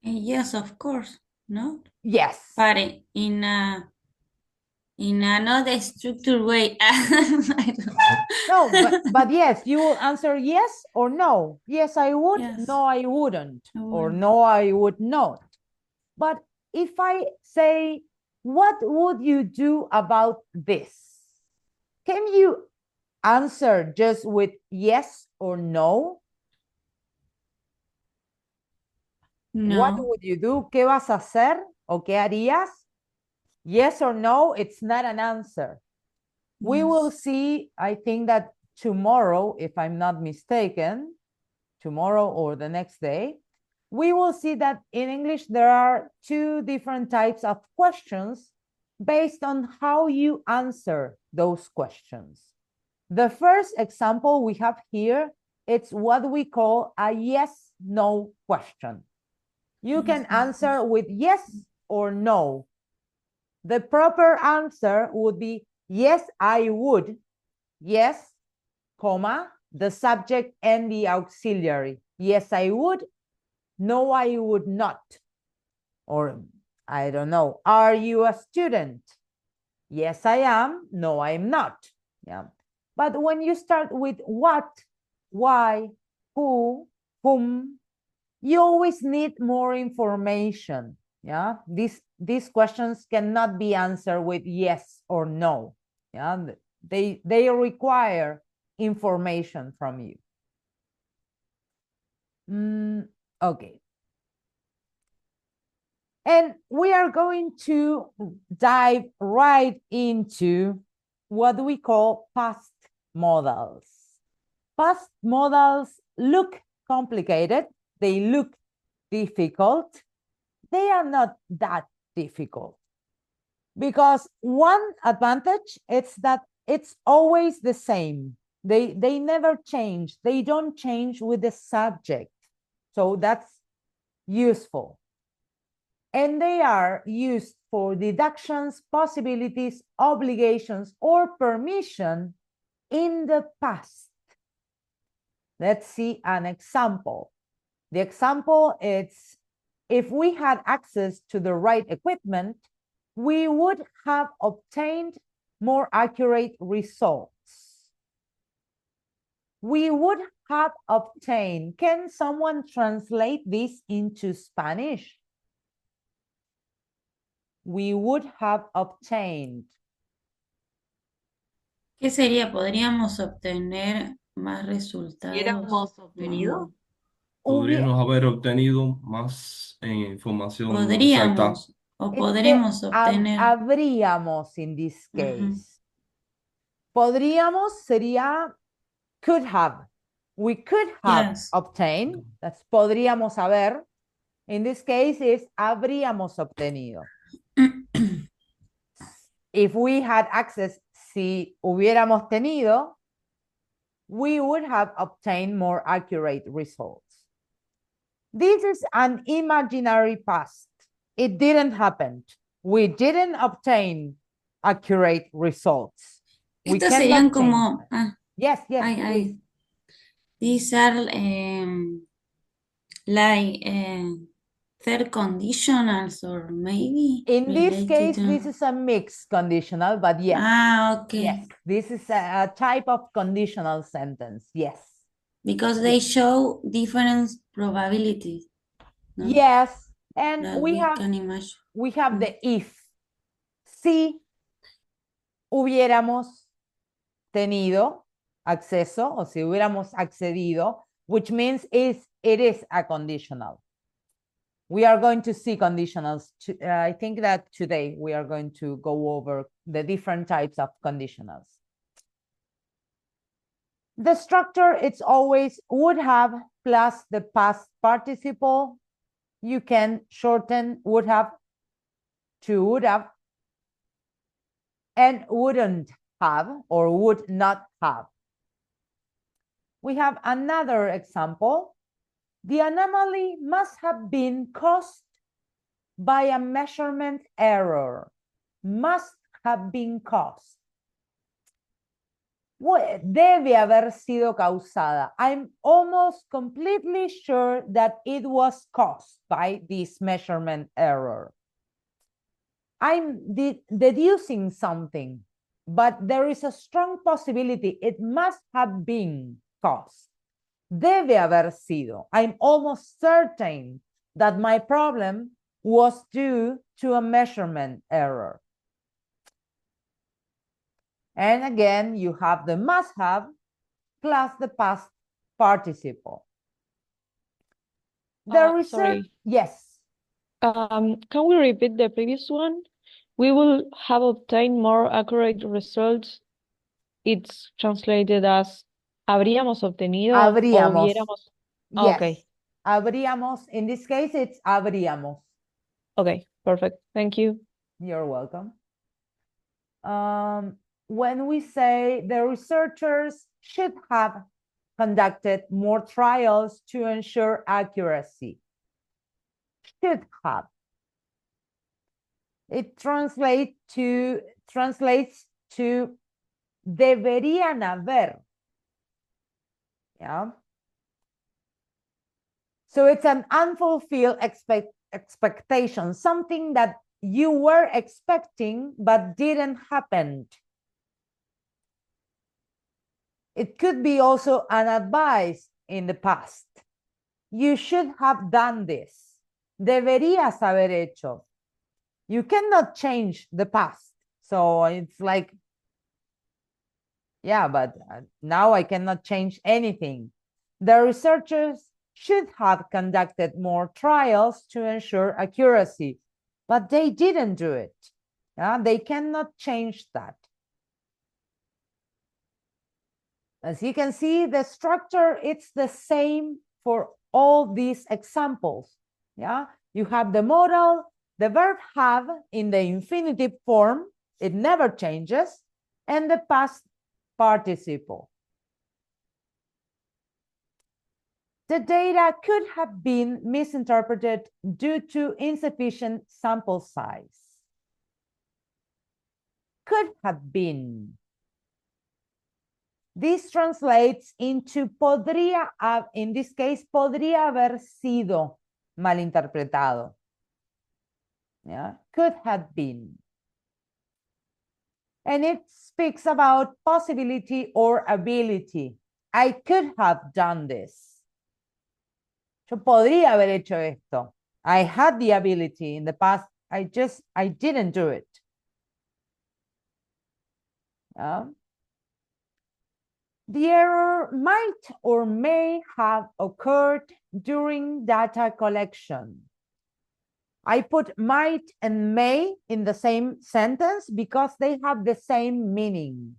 E: Yes, of course. no?
A: Yes.
E: But in another structured way. I don't
A: No, but yes, you will answer yes or no. Yes, I would.
E: Yes.
A: No, I wouldn't.
E: I
A: Or
E: wouldn't.
A: no, I would not. But if I say, what would you do about this? Can you answer just with yes or no? What
E: No.
A: would you do? ¿Qué vas a hacer? ¿O qué harías? Yes or no, it's not an answer. We
E: Yes.
A: will see, I think that tomorrow, if I'm not mistaken, tomorrow or the next day, we will see that in English there are two different types of questions based on how you answer those questions. The first example we have here, it's what we call a yes-no question. You can answer with yes or no. The proper answer would be yes, I would. Yes, comma, the subject and the auxiliary. Yes, I would. No, I would not. Or I don't know. Are you a student? Yes, I am. No, I'm not. Yeah. But when you start with what, why, who, whom, you always need more information. Yeah. These questions cannot be answered with yes or no. Yeah. They require information from you. Okay. And we are going to dive right into what we call past modals. Past modals look complicated. They look difficult. They are not that difficult. Because one advantage is that it's always the same. They never change. They don't change with the subject. So that's useful. And they are used for deductions, possibilities, obligations, or permission in the past. Let's see an example. The example is, if we had access to the right equipment, we would have obtained more accurate results. We would have obtained. Can someone translate this into Spanish? We would have obtained.
E: ¿Qué sería? ¿Podríamos obtener más resultados?
G: ¿Hubiéramos obtenido?
E: No.
D: Podríamos haber obtenido más información exacta.
E: Podríamos o
A: It's
E: podremos obtener.
A: habríamos in this case. Podríamos sería could have. We could have
E: Yes.
A: obtained. That's podríamos haber. In this case is habríamos obtenido. If we had access, si hubiéramos tenido, we would have obtained more accurate results. This is an imaginary past. It didn't happen. We didn't obtain accurate results. We
E: Estas
A: cannot
E: serían
A: change
E: como.
A: that. Yes, yes.
E: Ay. These are like third conditionals or maybe.
A: In this
E: related
A: case,
E: to-
A: this is a mixed conditional, but yes.
E: Okay.
A: Yes, this is a type of conditional sentence. Yes.
E: Because they show different probabilities. No?
A: Yes, and
E: That
A: we have
E: can imagine.
A: we have the if. Si hubiéramos tenido acceso o si hubiéramos accedido, which means it is a conditional. We are going to see conditionals. I think that today we are going to go over the different types of conditionals. The structure, it's always would have plus the past participle. You can shorten would have to would have and wouldn't have or would not have. We have another example. The anomaly must have been caused by a measurement error. Must have been caused. Debe haber sido causada. I'm almost completely sure that it was caused by this measurement error. I'm deducing something, but there is a strong possibility it must have been caused. Debe haber sido. I'm almost certain that my problem was due to a measurement error. And again, you have the must have plus the past participle. The research,
C: sorry.
A: yes.
C: Can we repeat the previous one? We will have obtained more accurate results. It's translated as habríamos obtenido o
A: Habríamos.
C: hubiéramos.
A: Yes.
C: Okay.
A: Habríamos. In this case, it's habríamos.
C: Okay, perfect. Thank you.
A: You're welcome. When we say the researchers should have conducted more trials to ensure accuracy. Should have. It translates to deberían haber. Yeah. So it's an unfulfilled expectation, something that you were expecting but didn't happen. It could be also an advice in the past. You should have done this. Deberías haber hecho. You cannot change the past. So it's like, yeah, but now I cannot change anything. The researchers should have conducted more trials to ensure accuracy, but they didn't do it. They cannot change that. As you can see, the structure, it's the same for all these examples. Yeah, you have the modal, the verb have in the infinitive form, it never changes, and the past participle. The data could have been misinterpreted due to insufficient sample size. Could have been. This translates into podría, in this case, podría haber sido malinterpretado. Yeah, could have been. And it speaks about possibility or ability. I could have done this. Yo podría haber hecho esto. I had the ability in the past. I didn't do it. The error might or may have occurred during data collection. I put might and may in the same sentence because they have the same meaning.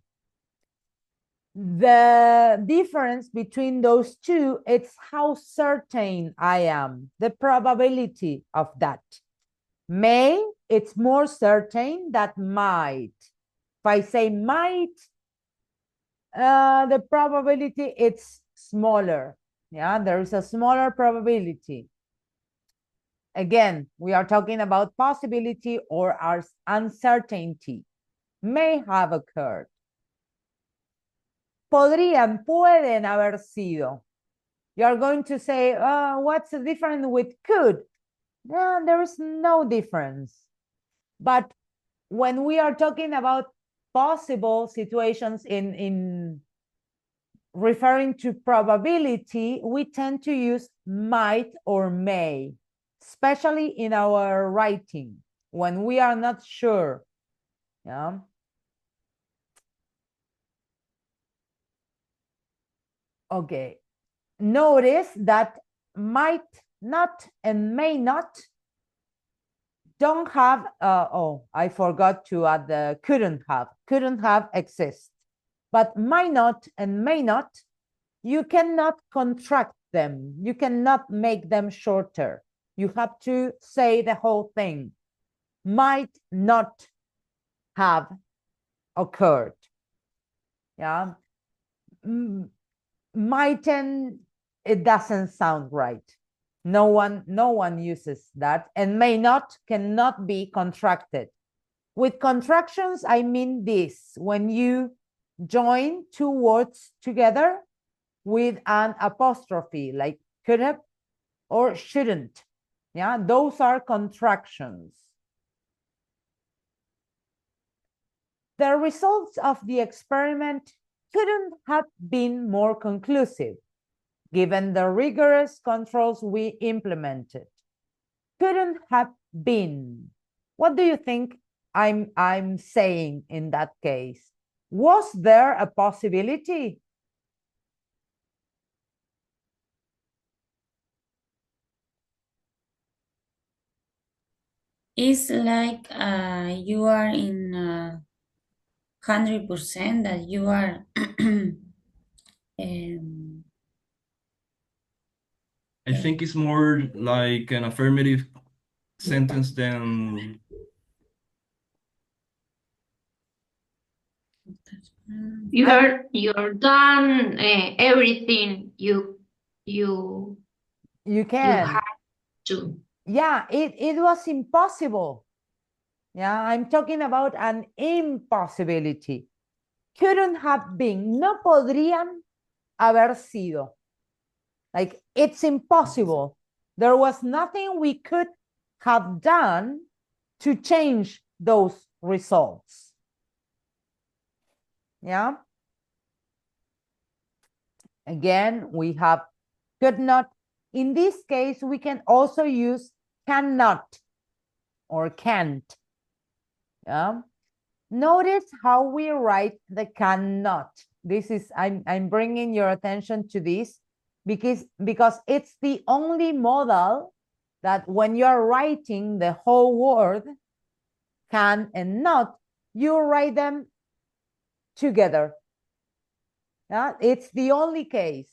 A: The difference between those two, it's how certain I am, the probability of that. May, it's more certain than might. If I say might, the probability it's smaller. Yeah, there is a smaller probability. Again, we are talking about possibility or our uncertainty. May have occurred. Podrían, pueden haber sido. You are going to say, what's the difference with could? There is no difference. But when we are talking about possible situations in referring to probability, we tend to use might or may, especially in our writing, when we are not sure. Yeah. Okay. Notice that might not and may not don't have, I forgot to add the couldn't have exist. But might not and may not, you cannot contract them. You cannot make them shorter. You have to say the whole thing. Might not have occurred. Yeah. Mightn't, it doesn't sound right. No one uses that, and may not cannot be contracted. With contractions, I mean this: when you join two words together with an apostrophe, like could have or shouldn't. Yeah, those are contractions. The results of the experiment couldn't have been more conclusive, given the rigorous controls we implemented. Couldn't have been. What do you think I'm saying in that case? Was there a possibility?
E: It's like you are in 100% that you are
D: I think it's more like an affirmative sentence than
B: You're done everything you
A: can.
B: have to.
A: Yeah, it was impossible. Yeah, I'm talking about an impossibility. Couldn't have been. No podrían haber sido. Like, it's impossible. There was nothing we could have done to change those results. Yeah. Again, we have could not. In this case, we can also use cannot or can't. Yeah. Notice how we write the cannot. This is, I'm bringing your attention to this because it's the only modal that when you're writing the whole word, can and not, you write them together. Yeah? It's the only case.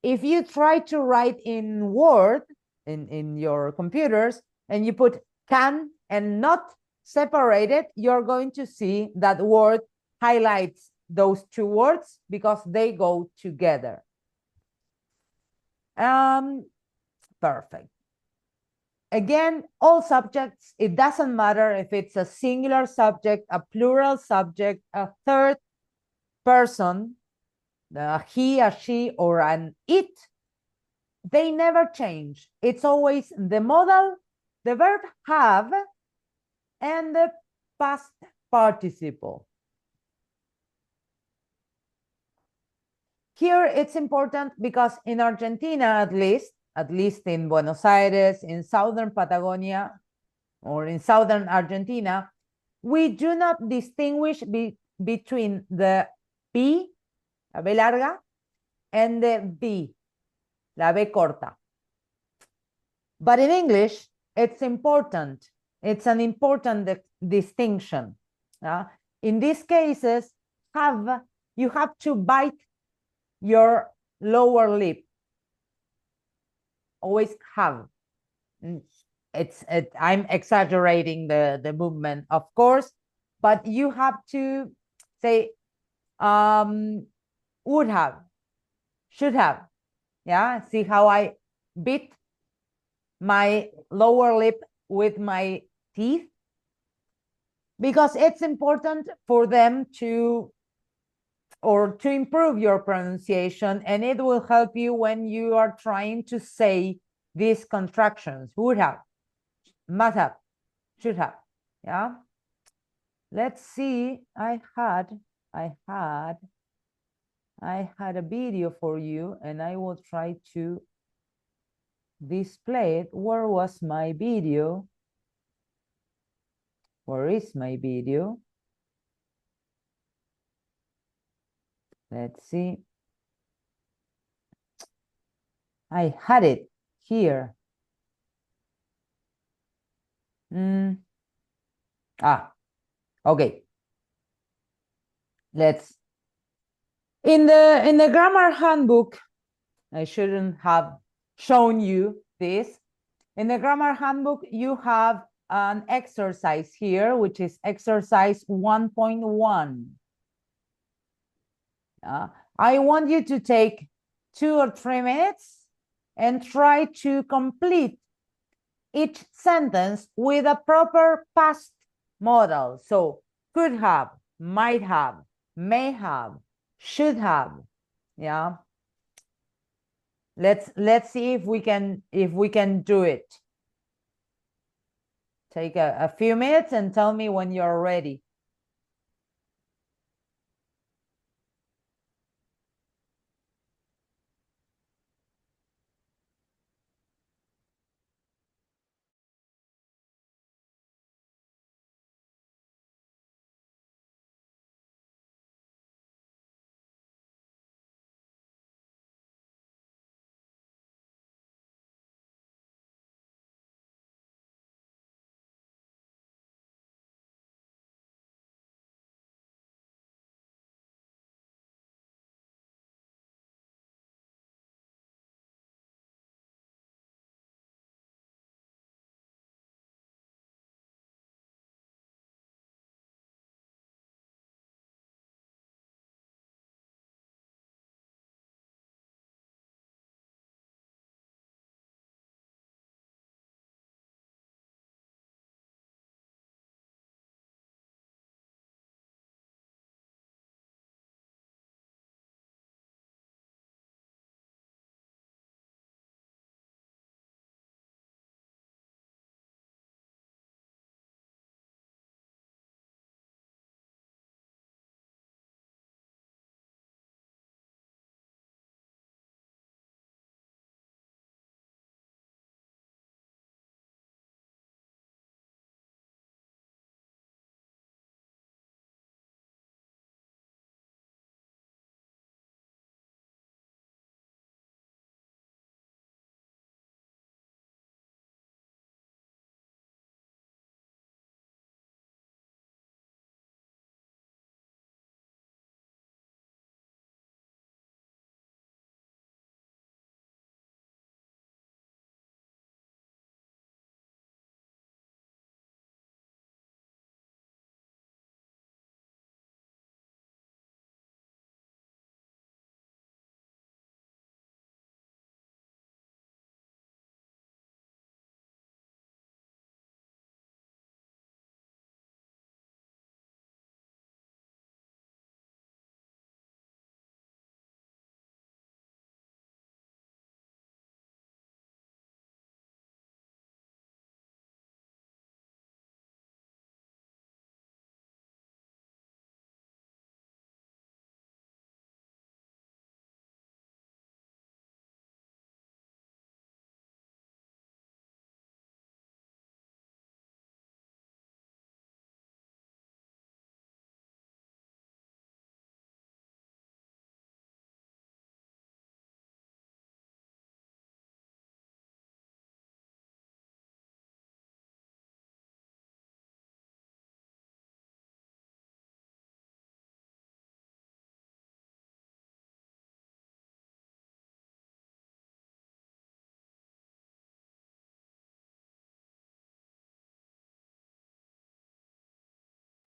A: If you try to write in Word, in your computers, and you put can and not separated, you're going to see that Word highlights those two words because they go together. Perfect. Again, all subjects, it doesn't matter if it's a singular subject, a plural subject, a third person, he, a she, or an it, they never change. It's always the modal, the verb have, and the past participle. Here it's important because in Argentina, at least in Buenos Aires, in southern Patagonia, or in southern Argentina, we do not distinguish between the B, la B larga, and the B, la B corta. But in English, it's important. It's an important distinction. In these cases, you have to bite your lower lip. Always have. I'm exaggerating the movement, of course, but you have to say would have, should have. Yeah, see how I bit my lower lip with my teeth? Because it's important for them to improve your pronunciation, and it will help you when you are trying to say these contractions. Would have, must have, should have. Yeah. Let's see. I had a video for you, and I will try to display it. Where was my video? Where is my video? Let's see. I had it here. Okay. Let's. In the grammar handbook, I shouldn't have shown you this. In the grammar handbook, you have an exercise here, which is exercise 1.1. I want you to take 2 or 3 minutes and try to complete each sentence with a proper past modal. So could have, might have, may have, should have. Yeah. Let's see if we can do it. Take a few minutes and tell me when you're ready.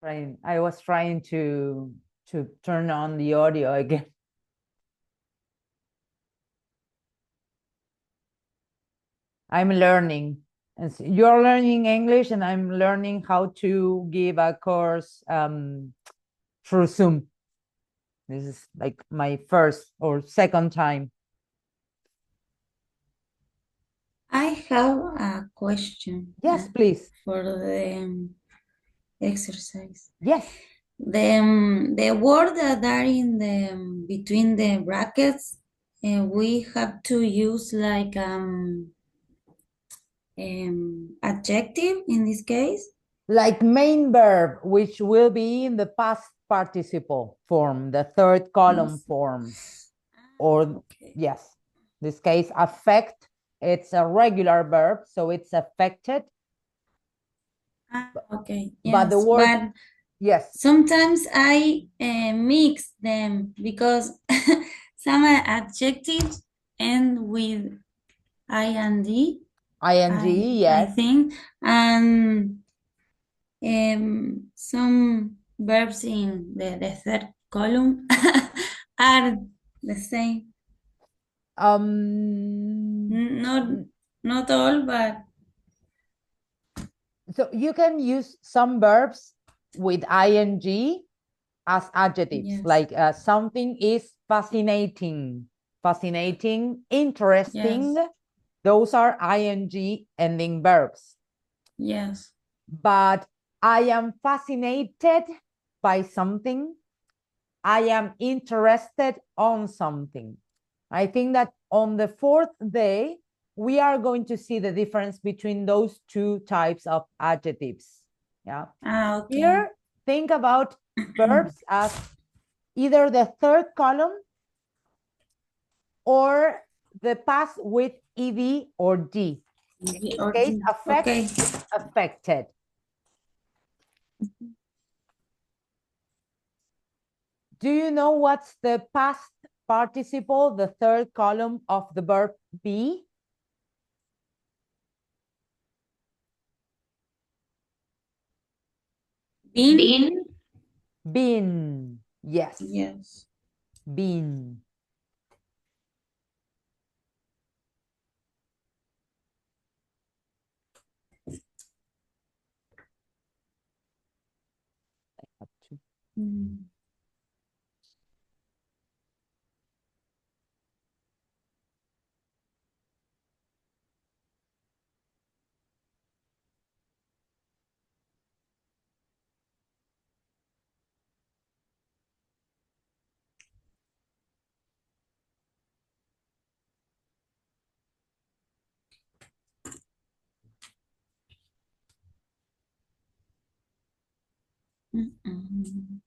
A: Right. I was trying to turn on the audio again. I'm learning. And you're learning English and I'm learning how to give a course through Zoom. This is like my first or second time.
E: I have a question.
A: Yes, please.
E: For the exercise.
A: Yes.
E: The word that are in the between the brackets, we have to use like adjective in this case.
A: Like main verb, which will be in the past participle form, the third column form. Or
E: okay.
A: Yes, this case affect, it's a regular verb, so it's affected.
E: Okay, yes,
A: but the word, yes,
E: sometimes I mix them because some adjectives end with ing,
A: yes.
E: I think, and some verbs in the third column are the same. Not all, but
A: so you can use some verbs with ing as adjectives,
E: Yes.
A: like something is fascinating, fascinating, interesting.
E: Yes.
A: Those are ing ending verbs.
E: Yes.
A: But I am fascinated by something. I am interested on something. I think that on the fourth day, we are going to see the difference between those two types of adjectives. Yeah.
E: Okay.
A: Here, think about verbs as either the third column or the past with ed or d. In this case, affect
E: Okay.
A: is affected. Do you know what's the past participle, the third column of the verb be?
E: Been?
B: Been.
A: Been. Yes.
E: Yes.
A: Been.
E: Mm. Mm-mm.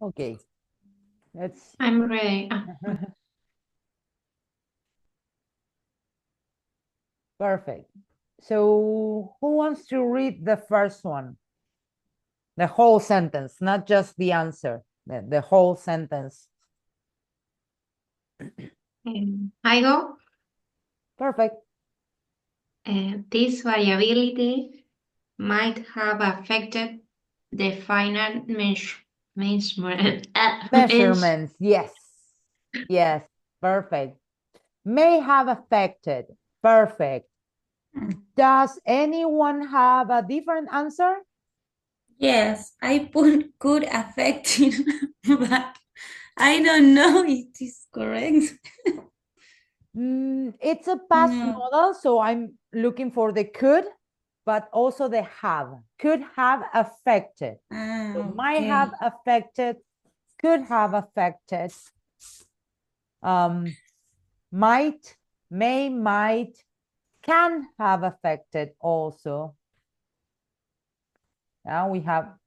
A: Okay. Let's.
B: I'm ready.
A: Perfect. So who wants to read the first one? The whole sentence, not just the answer, the whole sentence.
B: I go.
A: Perfect.
B: This variability might have affected the final measurement.
A: Measurements, yes. Yes, perfect. May have affected, perfect. Does anyone have a different answer?
E: Yes, I put could affect it, but I don't know if it is correct.
A: It's a past
E: No.
A: model, so I'm looking for the could, but also the have. Could have affected. So might
E: Okay.
A: have affected, could have affected, might, may, might, can have affected also. Now we have,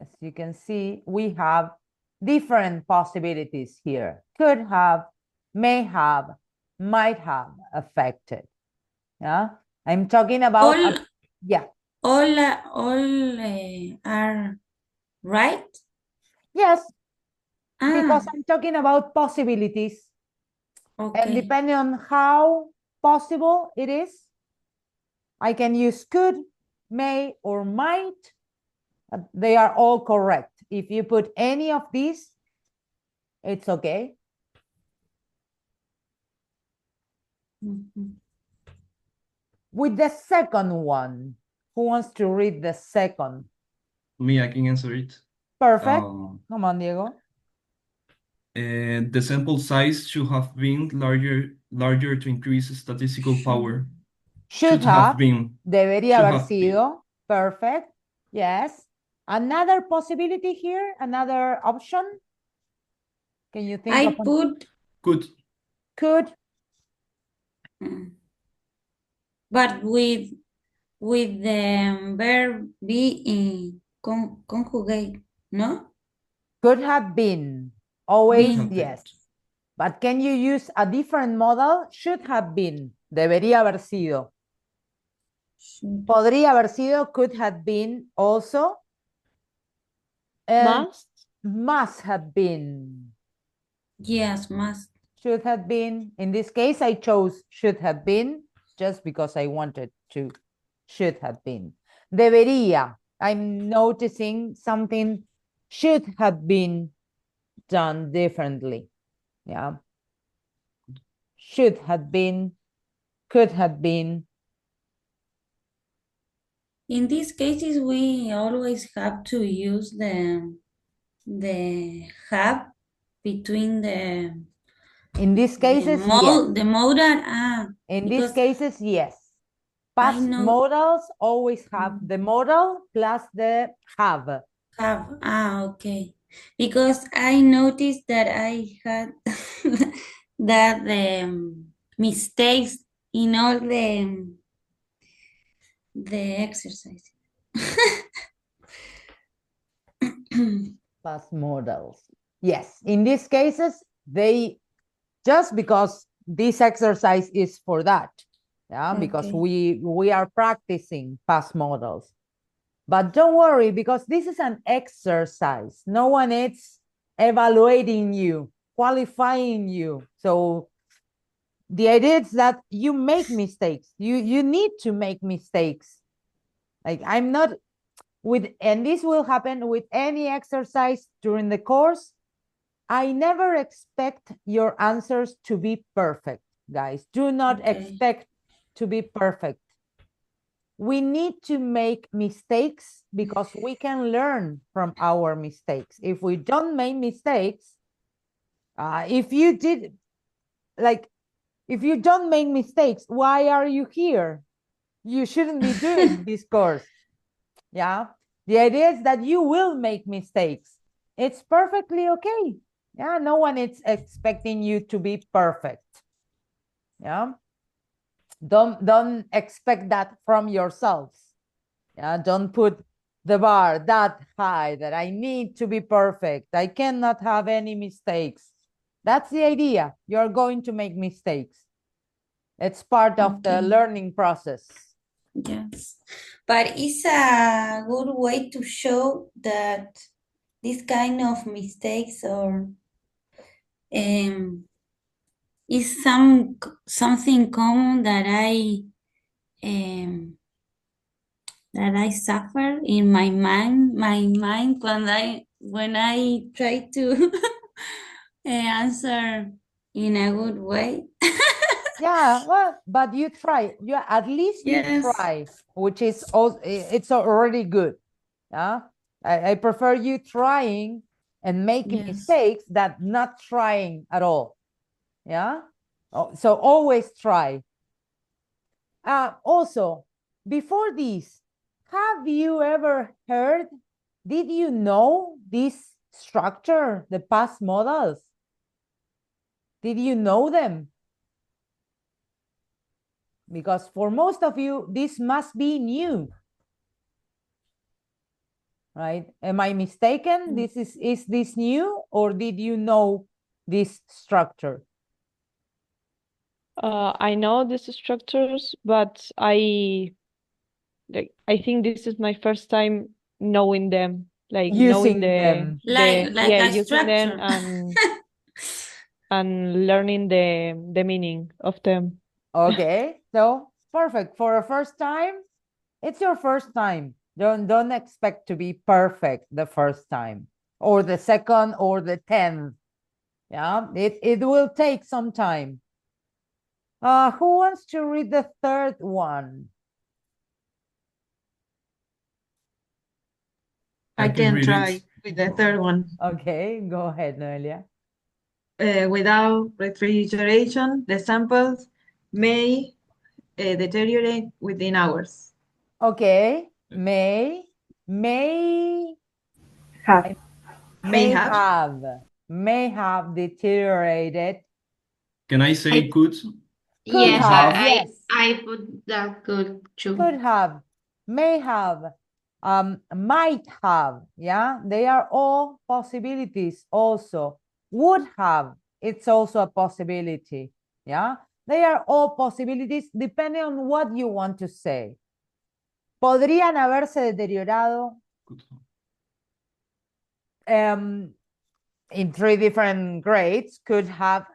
A: as you can see, we have different possibilities here. Could have, may have, might have affected. Yeah, I'm talking about, yeah.
E: All are right?
A: Yes,
E: Ah,
A: because I'm talking about possibilities. And
E: okay.
A: depending on how possible it is, I can use could, may, or might. They are all correct. If you put any of these, it's okay.
E: Mhm.
A: With the second one, who wants to read the second?
D: Me, I can answer it.
A: Perfect. Come on, Diego.
D: The sample size should have been larger to increase statistical power.
A: Should have
D: been.
A: Debería
D: Should
A: haber
D: have been.
A: sido. Perfect. Yes. Another possibility here, another option. Can you think
E: I
A: of
E: put
D: Could.
A: could?
E: but with the verb be in conjugate, no?
A: Could have been. Always
E: Been.
A: yes. But can you use a different modal? Should have been. Debería haber sido.
E: Should.
A: Podría haber sido, could have been also. And must have been.
E: Yes, must.
A: Should have been. In this case, I chose should have been just because I wanted to. Should have been. Debería. I'm noticing something should have been done differently. Yeah. Should have been, could have been.
E: In these cases, we always have to use the have between the
A: In these cases, yes.
E: the modal.
A: In these
E: because
A: cases, yes.
E: I
A: Past
E: know.
A: modals always have the modal plus the have.
E: Have. Okay. Because I noticed that I had that the mistakes in all the exercises.
A: Past modals. Yes, in these cases, they just because this exercise is for that. Yeah, because
E: Okay.
A: we are practicing past modals. But don't worry, because this is an exercise. No one is evaluating you, qualifying you. So the idea is that you make mistakes. You need to make mistakes. Like I'm not with, and this will happen with any exercise during the course. I never expect your answers to be perfect, guys. Do not expect to be perfect. We need to make mistakes because we can learn from our mistakes. If we don't make mistakes, if you don't make mistakes, why are you here? You shouldn't be doing this course. Yeah. The idea is that you will make mistakes. It's perfectly okay. Yeah. No one is expecting you to be perfect. Yeah. Don't expect that from yourselves. Yeah. Don't put the bar that high that I need to be perfect. I cannot have any mistakes. That's the idea. You're going to make mistakes. It's part of the learning process.
E: Yes, but it's a good way to show that this kind of mistakes or is something common that I suffer in my mind when I try to answer in a good way.
A: Yeah, well, but you try. You at least you try, which is also it's already good. Yeah, I prefer you trying and making mistakes than not trying at all. Yeah, so always try. Also, before this, have you ever heard? Did you know this structure, the past modals? Did you know them? Because for most of you, this must be new. Right? Am I mistaken? Is this new, or did you know this structure?
C: I know these structures, but I think this is my first time knowing them, like knowing
A: Using them.
C: using them and learning the meaning of them.
A: Okay, so perfect. For a first time, it's your first time. Don't expect to be perfect the first time, or the second, or the 10th. Yeah, it will take some time. Who wants to read the third one?
G: I can
D: read
G: try
D: it.
G: with the third one.
A: Okay, go ahead, Noelia.
G: Without refrigeration, the samples may deteriorate within hours.
A: Okay, may
F: Have.
A: may have deteriorated.
D: Can I say could?
A: Could
B: Yes,
A: have, yes.
B: I put that good too.
A: Could have, may have, might have. Yeah, they are all possibilities also. Would have, it's also a possibility. Yeah, they are all possibilities depending on what you want to say. Podrían haberse deteriorado in 3 different grades. Could have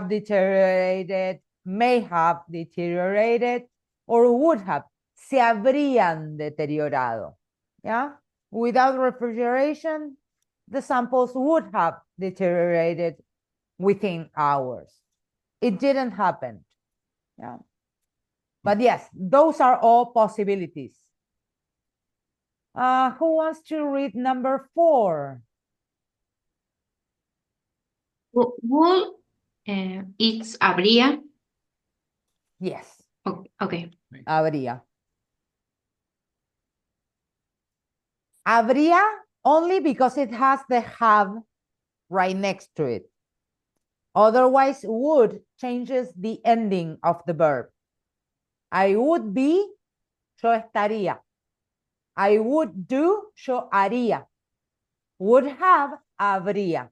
A: deteriorated, may have deteriorated, or would have. Se habrían deteriorado. Yeah, without refrigeration, the samples would have deteriorated within hours. It didn't happen. Yeah. But yes, those are all possibilities. Who wants to read number 4?
B: Would, it's habría.
A: Yes.
B: Okay.
A: Habría. Habría only because it has the have right next to it. Otherwise, would changes the ending of the verb. I would be, yo estaría. I would do, yo haría. Would have, habría.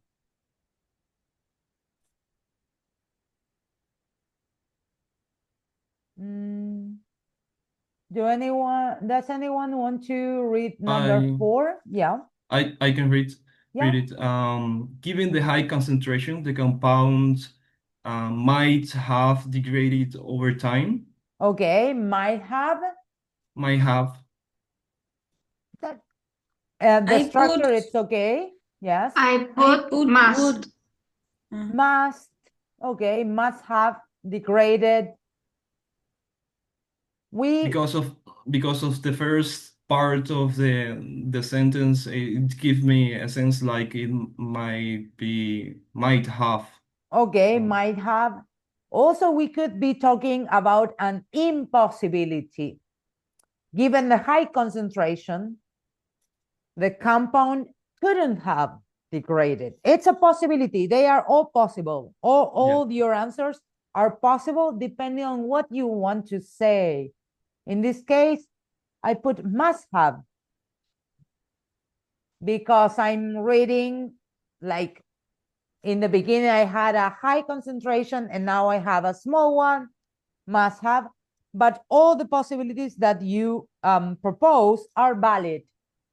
A: Does anyone want to read number 4? Yeah.
D: I can read
A: Yeah.
D: it. Given the high concentration, the compound might have degraded over time.
A: Okay, might have.
D: Might have.
A: That, the
E: I
A: structure,
E: put-
A: it's okay. Yes.
B: I put must.
E: would.
A: Must. Okay, must have degraded.
D: Because of the first part of the sentence, it gives me a sense like it might have.
A: Okay, might have. Also, we could be talking about an impossibility. Given the high concentration, the compound couldn't have degraded. It's a possibility. They are all possible. All your answers are possible depending on what you want to say. In this case, I put must have because I'm reading, like, in the beginning I had a high concentration and now I have a small one, must have, but all the possibilities that you propose are valid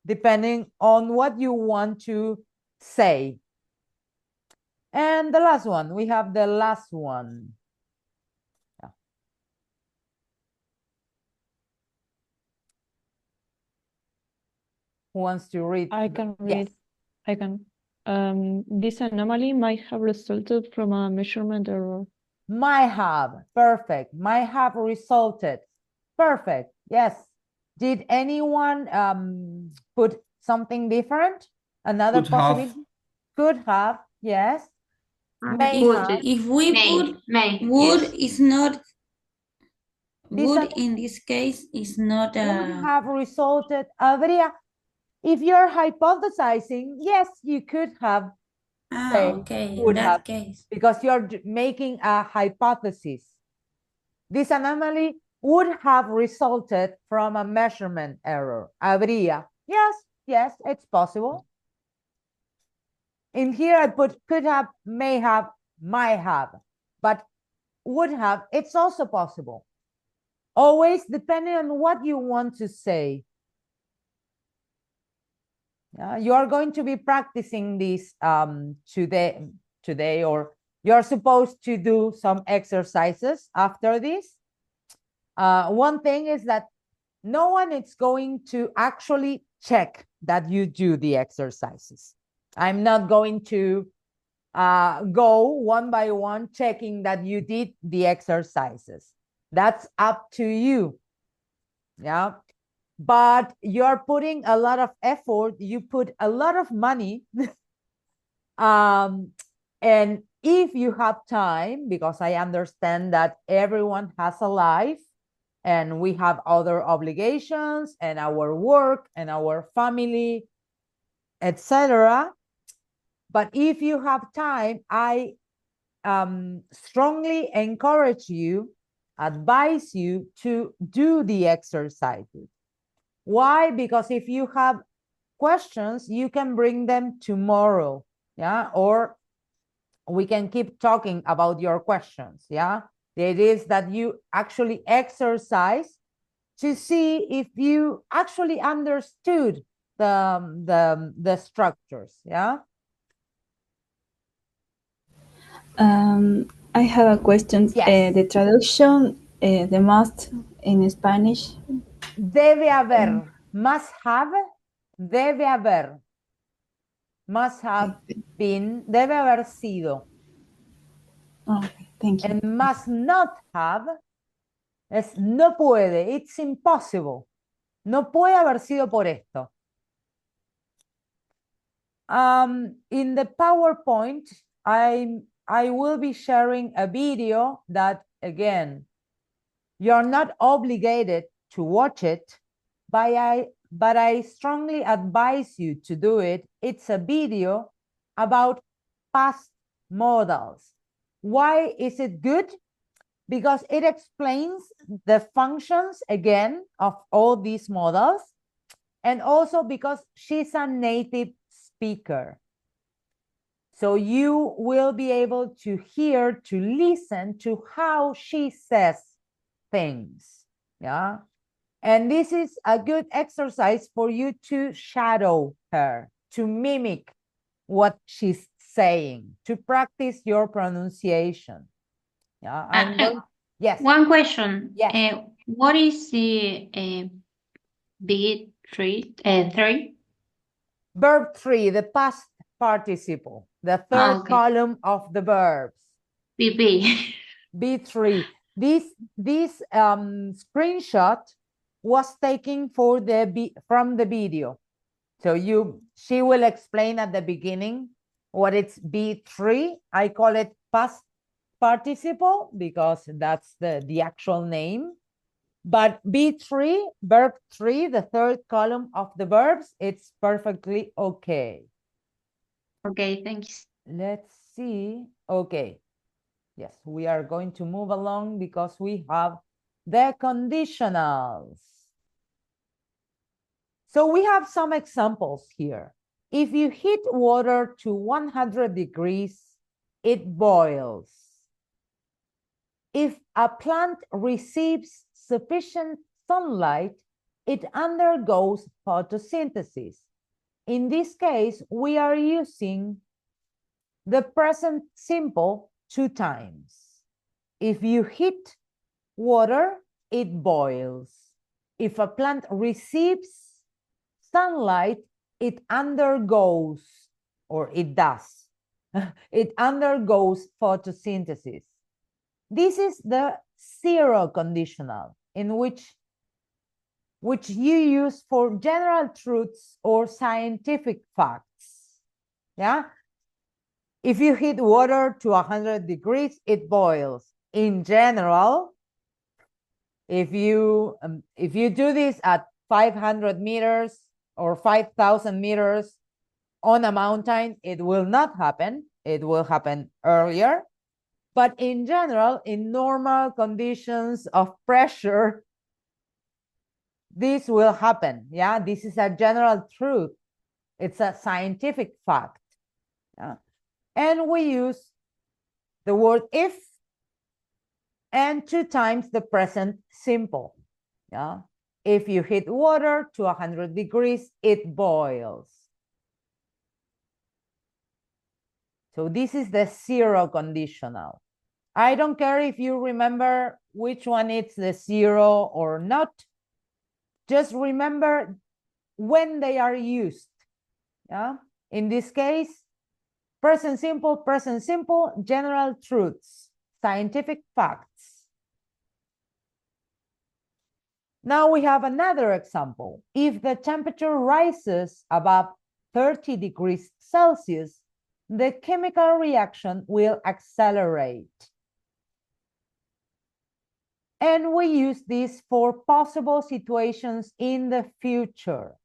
A: depending on what you want to say. And the last one, we have the last one. Who wants to read?
C: I can read.
A: Yes.
C: I can. This anomaly might have resulted from a measurement error.
A: Might have. Perfect. Might have resulted. Perfect. Yes. Did anyone put something different? Another
D: Could have.
A: possibility? Could have. Yes. May have.
E: If we put would,
B: yes.
E: is not. Would
A: This
E: in this case is not
A: would have resulted. Habría. If you're hypothesizing, yes, you could have.
E: okay, in that case.
A: Because you're making a hypothesis. This anomaly would have resulted from a measurement error. Habría. Yes, yes, it's possible. In here I put could have, may have, might have, but would have, it's also possible. Always depending on what you want to say. You are going to be practicing this today, or you're supposed to do some exercises after this. One thing is that no one is going to actually check that you do the exercises. I'm not going to go one by one checking that you did the exercises. That's up to you. Yeah. But you're putting a lot of effort, you put a lot of money. And if you have time, because I understand that everyone has a life and we have other obligations and our work and our family, etc. But if you have time, I strongly encourage you, advise you to do the exercises. Why? Because if you have questions, you can bring them tomorrow. yeah, or we can keep talking about your questions, yeah. The idea is that you actually exercise to see if you actually understood the structures, yeah.
F: I have a question.
A: Yes.
F: The traduction, the must in Spanish.
A: Debe haber, must have, debe haber, must have been, debe haber sido.
F: Okay, thank you.
A: And must not have es no puede, it's impossible. No puede haber sido por esto. In the PowerPoint, I will be sharing a video that, again, you're not obligated to watch it, but I strongly advise you to do it. It's a video about past modals. Why is it good? Because it explains the functions, again, of all these modals, and also because she's a native speaker. So you will be able to hear, to listen to how she says things, yeah? And this is a good exercise for you to shadow her, to mimic what she's saying, to practice your pronunciation. Yeah, I'm going. Yes.
B: One question.
A: Yes.
B: What is the B3? Three?
A: Verb 3, the past participle, the third
B: Okay.
A: column of the verbs.
B: BP.
A: B3. This screenshot was taken from the video. So she will explain at the beginning what it's B3. I call it past participle because that's the actual name. But B3, verb 3, the third column of the verbs, it's perfectly okay.
B: Okay, thanks.
A: Let's see. Okay. Yes, we are going to move along because we have the conditionals. So we have some examples here. If you heat water to 100 degrees, it boils. If a plant receives sufficient sunlight, it undergoes photosynthesis. In this case, we are using the present simple 2 times. If you heat water, it boils. If a plant receives sunlight, it undergoes, or it does, it undergoes photosynthesis. This is the zero conditional in which you use for general truths or scientific facts. Yeah. If you heat water to 100 degrees, it boils. In general, if you do this at 500 meters or 5,000 meters on a mountain, it will not happen. It will happen earlier. But in general, in normal conditions of pressure, this will happen. Yeah, this is a general truth. It's a scientific fact. Yeah? And we use the word if and 2 times the present simple. Yeah. If you heat water to 100 degrees, it boils. So this is the zero conditional. I don't care if you remember which one is the zero or not. Just remember when they are used. Yeah. In this case, present simple, general truths, scientific facts. Now we have another example. If the temperature rises above 30 degrees Celsius, the chemical reaction will accelerate. And we use this for possible situations in the future.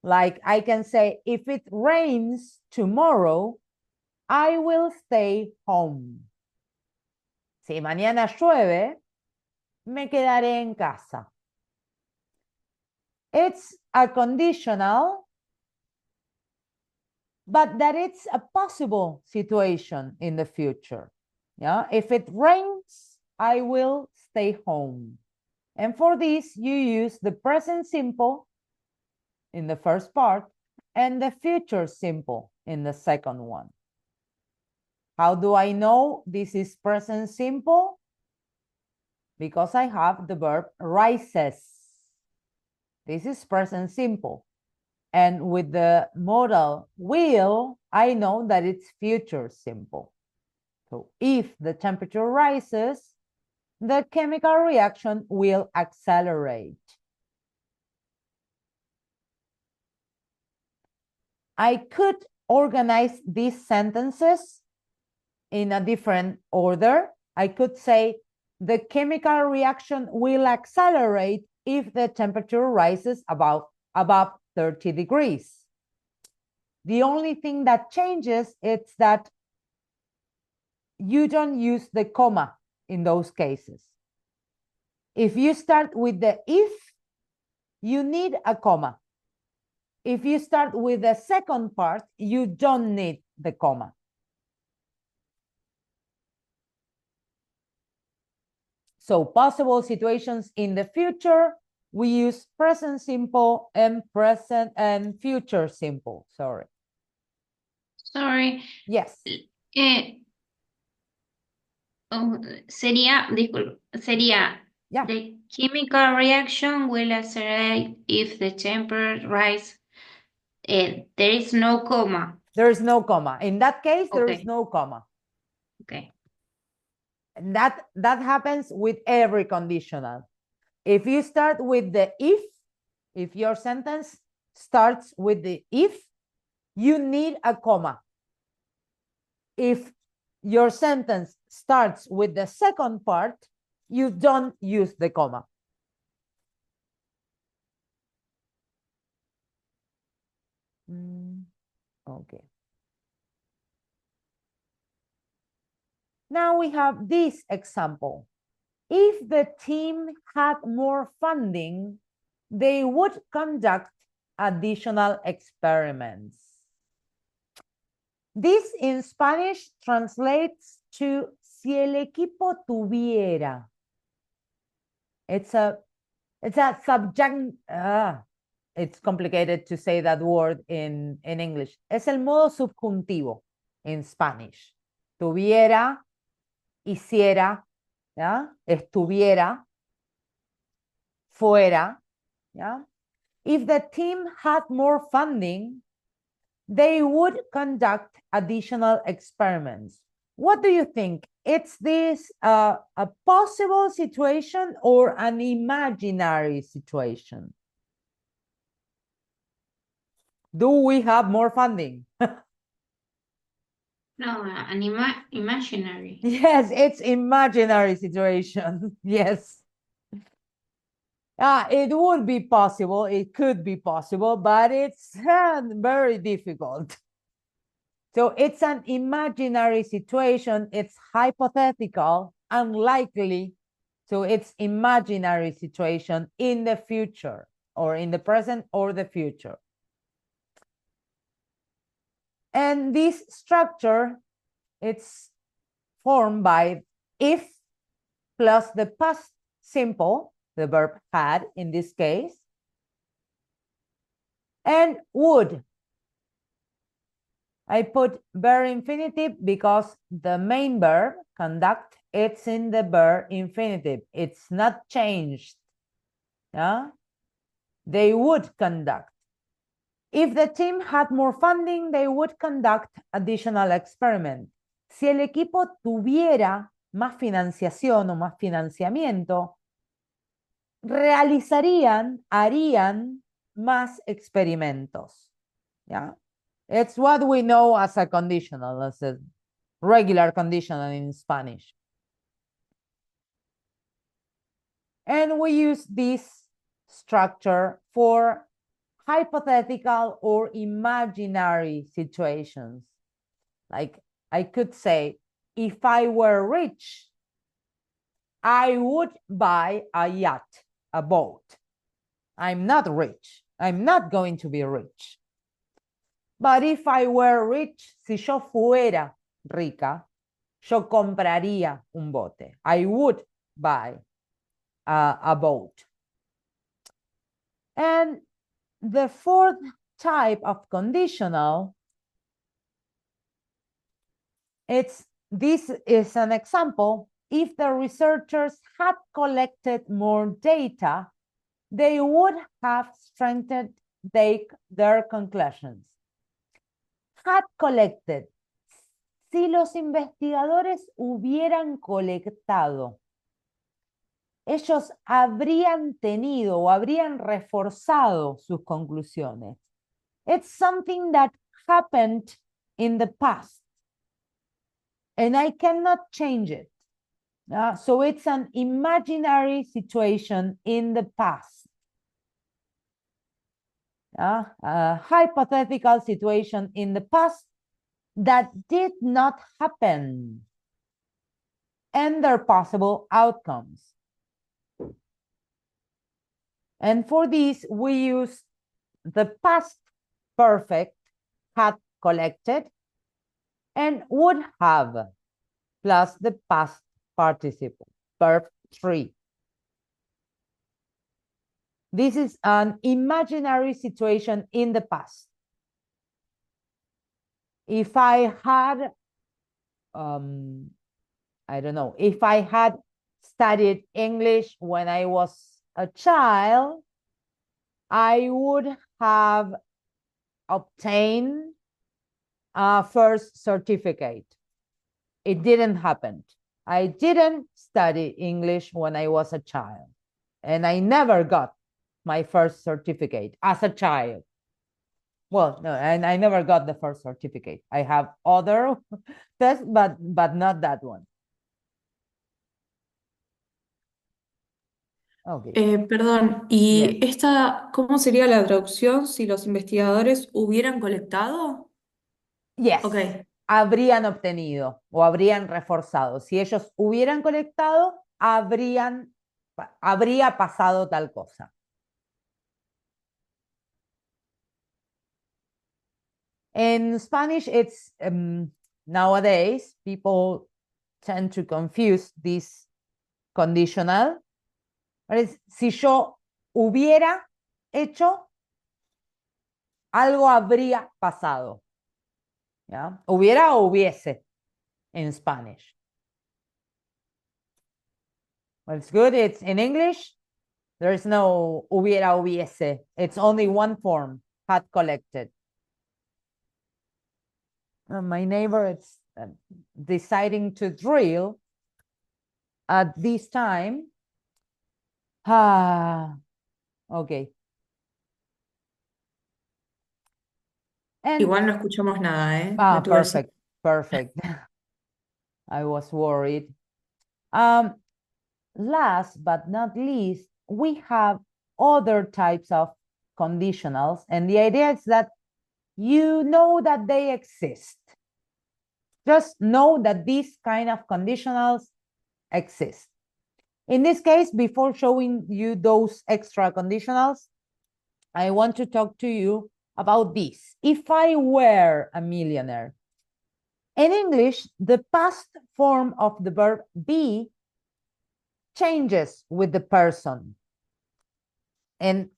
A: Like I can say, if it rains tomorrow, I will stay home. Si mañana llueve, me quedaré en casa. It's a conditional but that it's a possible situation in the future. Yeah, if it rains, I will stay home. And for this, you use the present simple in the first part and the future simple in the second one. How do I know this is present simple? Because I have the verb rises. This is present simple. And with the modal will, I know that it's future simple. So if the temperature rises, the chemical reaction will accelerate. I could organize these sentences in a different order. I could say the chemical reaction will accelerate if the temperature rises above 30 degrees. The only thing that changes is that you don't use the comma in those cases. If you start with the if, you need a comma. If you start with the second part, you don't need the comma. So possible situations in the future, we use present simple and present and future simple. Sorry. Yes.
B: Sería,
A: Yeah.
B: the chemical reaction will accelerate if the temperature rise. There is no comma.
A: There is no comma. In that case, there is
B: Okay.
A: no comma.
B: Okay.
A: That happens with every conditional. If you start with the if your sentence starts with the if, you need a comma. If your sentence starts with the second part, you don't use the comma. Okay. Now we have this example. If the team had more funding, they would conduct additional experiments. This in Spanish translates to si el equipo tuviera. It's a subject. It's complicated to say that word in English. Es el modo subjuntivo in Spanish. Tuviera, hiciera, ¿ya? Estuviera, fuera, ¿ya? If the team had more funding, they would conduct additional experiments. What do you think? Is this a possible situation or an imaginary situation? Do we have more funding?
B: No, an imaginary.
A: Yes, it's imaginary situation. Yes. It would be possible. It could be possible, but it's very difficult. So it's an imaginary situation. It's hypothetical, unlikely. So it's imaginary situation in the future or in the present or the future. And this structure, it's formed by if plus the past simple, the verb had in this case, and would. I put verb infinitive because the main verb, conduct, it's in the verb infinitive. It's not changed. Yeah? They would conduct. If the team had more funding, they would conduct additional experiments. Si el equipo tuviera más financiación o más financiamiento, harían más experimentos. Yeah? It's what we know as a conditional, as a regular conditional in Spanish. And we use this structure for hypothetical or imaginary situations. Like I could say, if I were rich, I would buy a yacht, a boat. I'm not rich. I'm not going to be rich. But if I were rich, si yo fuera rica, yo compraría un bote. I would buy a boat. And the fourth type of conditional, this is an example. If the researchers had collected more data, they would have strengthened their conclusions. Had collected. Si los investigadores hubieran colectado, ellos habrían tenido o habrían reforzado sus conclusiones. It's something that happened in the past, and I cannot change it. So it's an imaginary situation in the past. A hypothetical situation in the past that did not happen, and their possible outcomes. And for this, we use the past perfect, had collected, and would have, plus the past participle, verb 3. This is an imaginary situation in the past. If I had, I don't know, if I had studied English when I was a child, I would have obtained a first certificate. It didn't happen. I didn't study English when I was a child, and I never got my first certificate as a child. Well, no, and I never got the first certificate. I have other tests, but not that one. Okay.
H: Perdón, ¿y
A: Yes.
H: esta, cómo sería la traducción si los investigadores hubieran colectado?
A: Yes.
H: Ok.
A: Habrían obtenido o habrían reforzado. Si ellos hubieran colectado, habría pasado tal cosa. In Spanish, it's nowadays people tend to confuse this conditional. Si yo hubiera hecho, algo habría pasado. ¿Ya? Hubiera o hubiese in Spanish. Well, it's good. It's in English. There is no hubiera, hubiese. It's only one form, had collected. My neighbor is deciding to drill at this time. Okay. And,
H: Igual no escuchamos nada, ¿eh? Me tuve
A: perfect, perfect. I was worried. Last but not least, we have other types of conditionals, and the idea is that you know that they exist. Just know that these kind of conditionals exist. In this case, before showing you those extra conditionals, I want to talk to you about this. If I were a millionaire, in English, the past form of the verb be changes with the person. And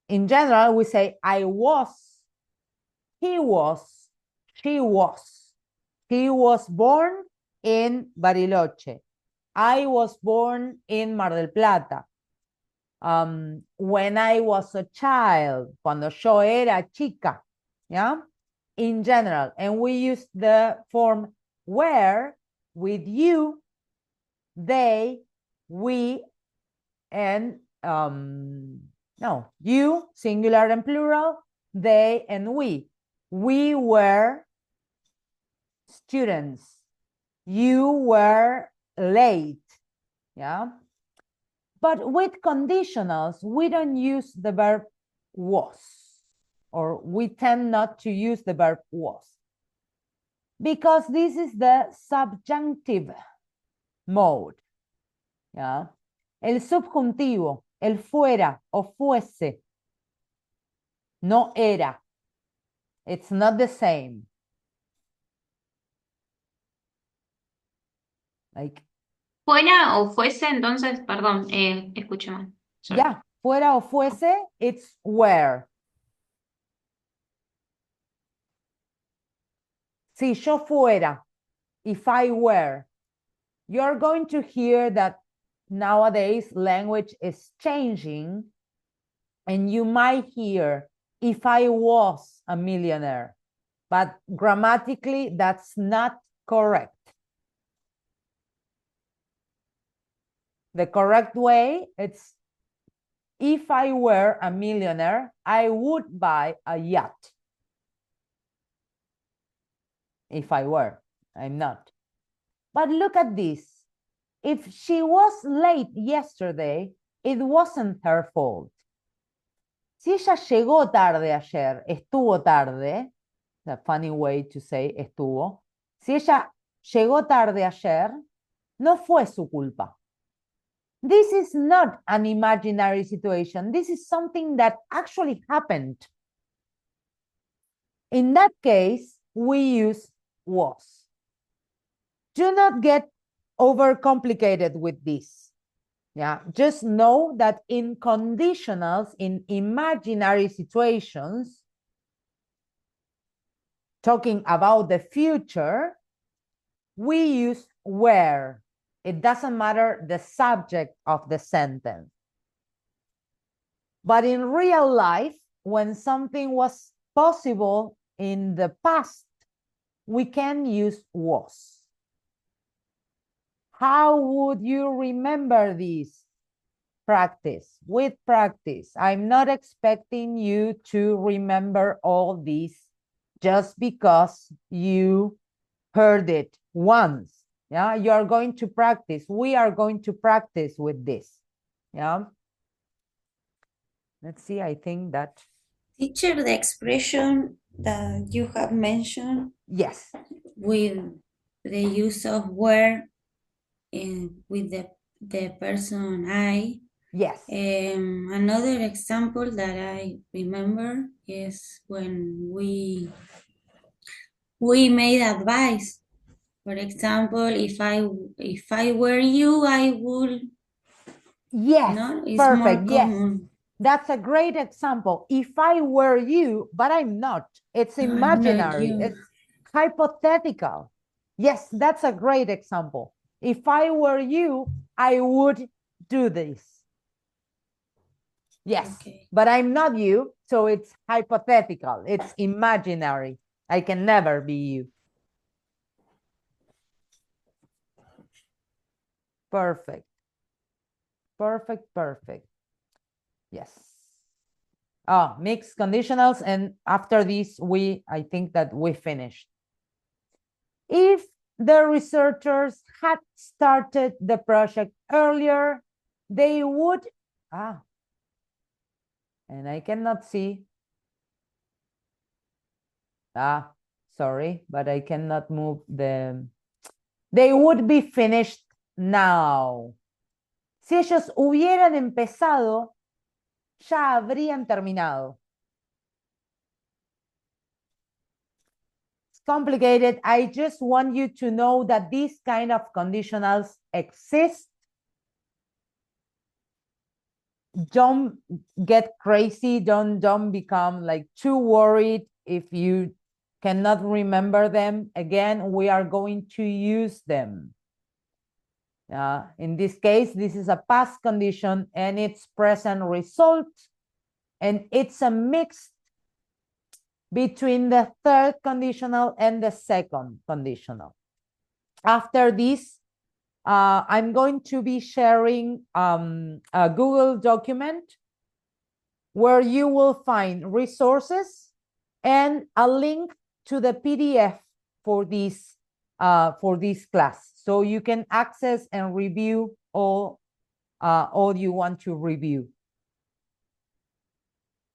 A: in general, we say, I was, he was, she was. He was born in Bariloche. I was born in Mar del Plata. When I was a child, cuando yo era chica, yeah? In general, and we use the form where with you, they, we, and no, you, singular and plural, they and we. We were students. You were late, yeah? But with conditionals, we don't use the verb was, or we tend not to use the verb was, because this is the subjunctive mode, yeah? El subjuntivo, el fuera o fuese, no era. It's not the same. Like,
B: Fuera o fuese, entonces, perdón, escuché mal. Sorry.
A: yeah, fuera o fuese, it's were. Si yo fuera, if I were, you're going to hear that nowadays language is changing, and you might hear if I was a millionaire, but grammatically that's not correct. The correct way, it's if I were a millionaire, I would buy a yacht. If I were, I'm not. But look at this. If she was late yesterday, it wasn't her fault. Si ella llegó tarde ayer, estuvo tarde, the funny way to say estuvo. Si ella llegó tarde ayer, no fue su culpa. This is not an imaginary situation. This is something that actually happened. In that case, we use was. Do not get overcomplicated with this. Yeah, just know that in conditionals, in imaginary situations, talking about the future, we use were. It doesn't matter the subject of the sentence. But in real life, when something was possible in the past, we can use was. How would you remember this? Practice, with practice. I'm not expecting you to remember all this just because you heard it once. Yeah, you are going to practice. We are going to practice with this. Yeah. Let's see, I think that.
E: Teacher, the expression that you have mentioned
A: Yes.
E: with the use of were with the person I.
A: Yes.
E: Another example that I remember is when we made advice. For example, if I were you, I would.
A: Yes,
E: no, it's
A: perfect.
E: more
A: Yes,
E: common.
A: that's a great example. If I were you, but I'm not. It's
E: No, I'm not
A: imaginary.
E: you.
A: It's hypothetical. Yes, that's a great example. If I were you, I would do this. Yes,
E: Okay.
A: but I'm not you, so it's hypothetical. It's imaginary. I can never be you. Perfect. Perfect, perfect. Yes. Oh, mixed conditionals. And after this, I think that we finished. If the researchers had started the project earlier, they would, and I cannot see. Sorry, but I cannot move them. They would be finished now. Si ellos hubieran empezado, ya habrían terminado. It's complicated. I just want you to know that these kind of conditionals exist. Don't get crazy. Don't become like too worried if you cannot remember them. Again, we are going to use them. In this case, this is a past condition and it's present result, and it's a mix between the third conditional and the second conditional. After this, I'm going to be sharing a Google document where you will find resources and a link to the PDF for this class. So you can access and review all you want to review.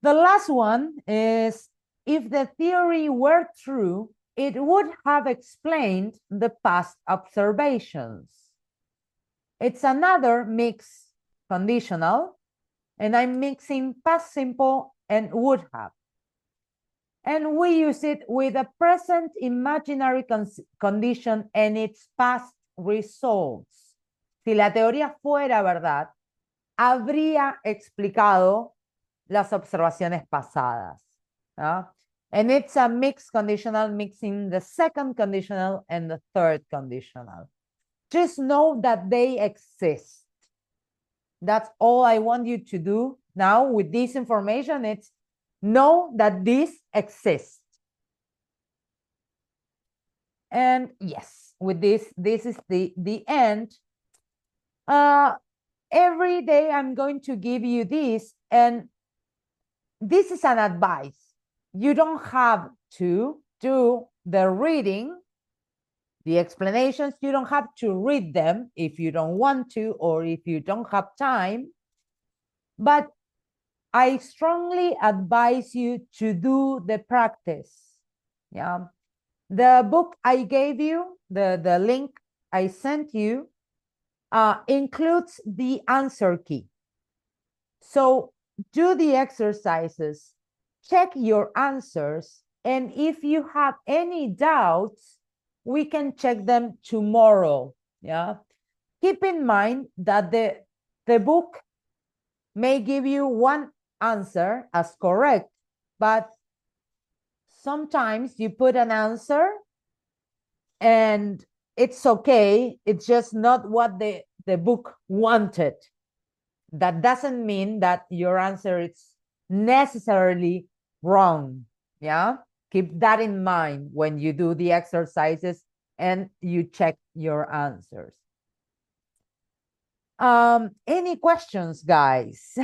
A: The last one is, if the theory were true, it would have explained the past observations. It's another mixed conditional, and I'm mixing past simple and would have. And we use it with a present imaginary condition and its past results. Si la teoría fuera verdad, habría explicado las observaciones pasadas. And it's a mixed conditional, mixing the second conditional and the third conditional. Just know that they exist. That's all I want you to do now with this information. It's know that this exists. And yes, with this is the end. Every day I'm going to give you this, and this is an advice. You don't have to do the reading, the explanations. You don't have to read them if you don't want to or if you don't have time. But I strongly advise you to do the practice. Yeah. The book I gave you, the link I sent you, includes the answer key. So do the exercises, check your answers, and if you have any doubts, we can check them tomorrow. Yeah. Keep in mind that the book may give you one answer as correct, but sometimes you put an answer and it's okay. It's just not what the book wanted. That doesn't mean that your answer is necessarily wrong. Yeah. Keep that in mind when you do the exercises and you check your answers. Any questions, guys?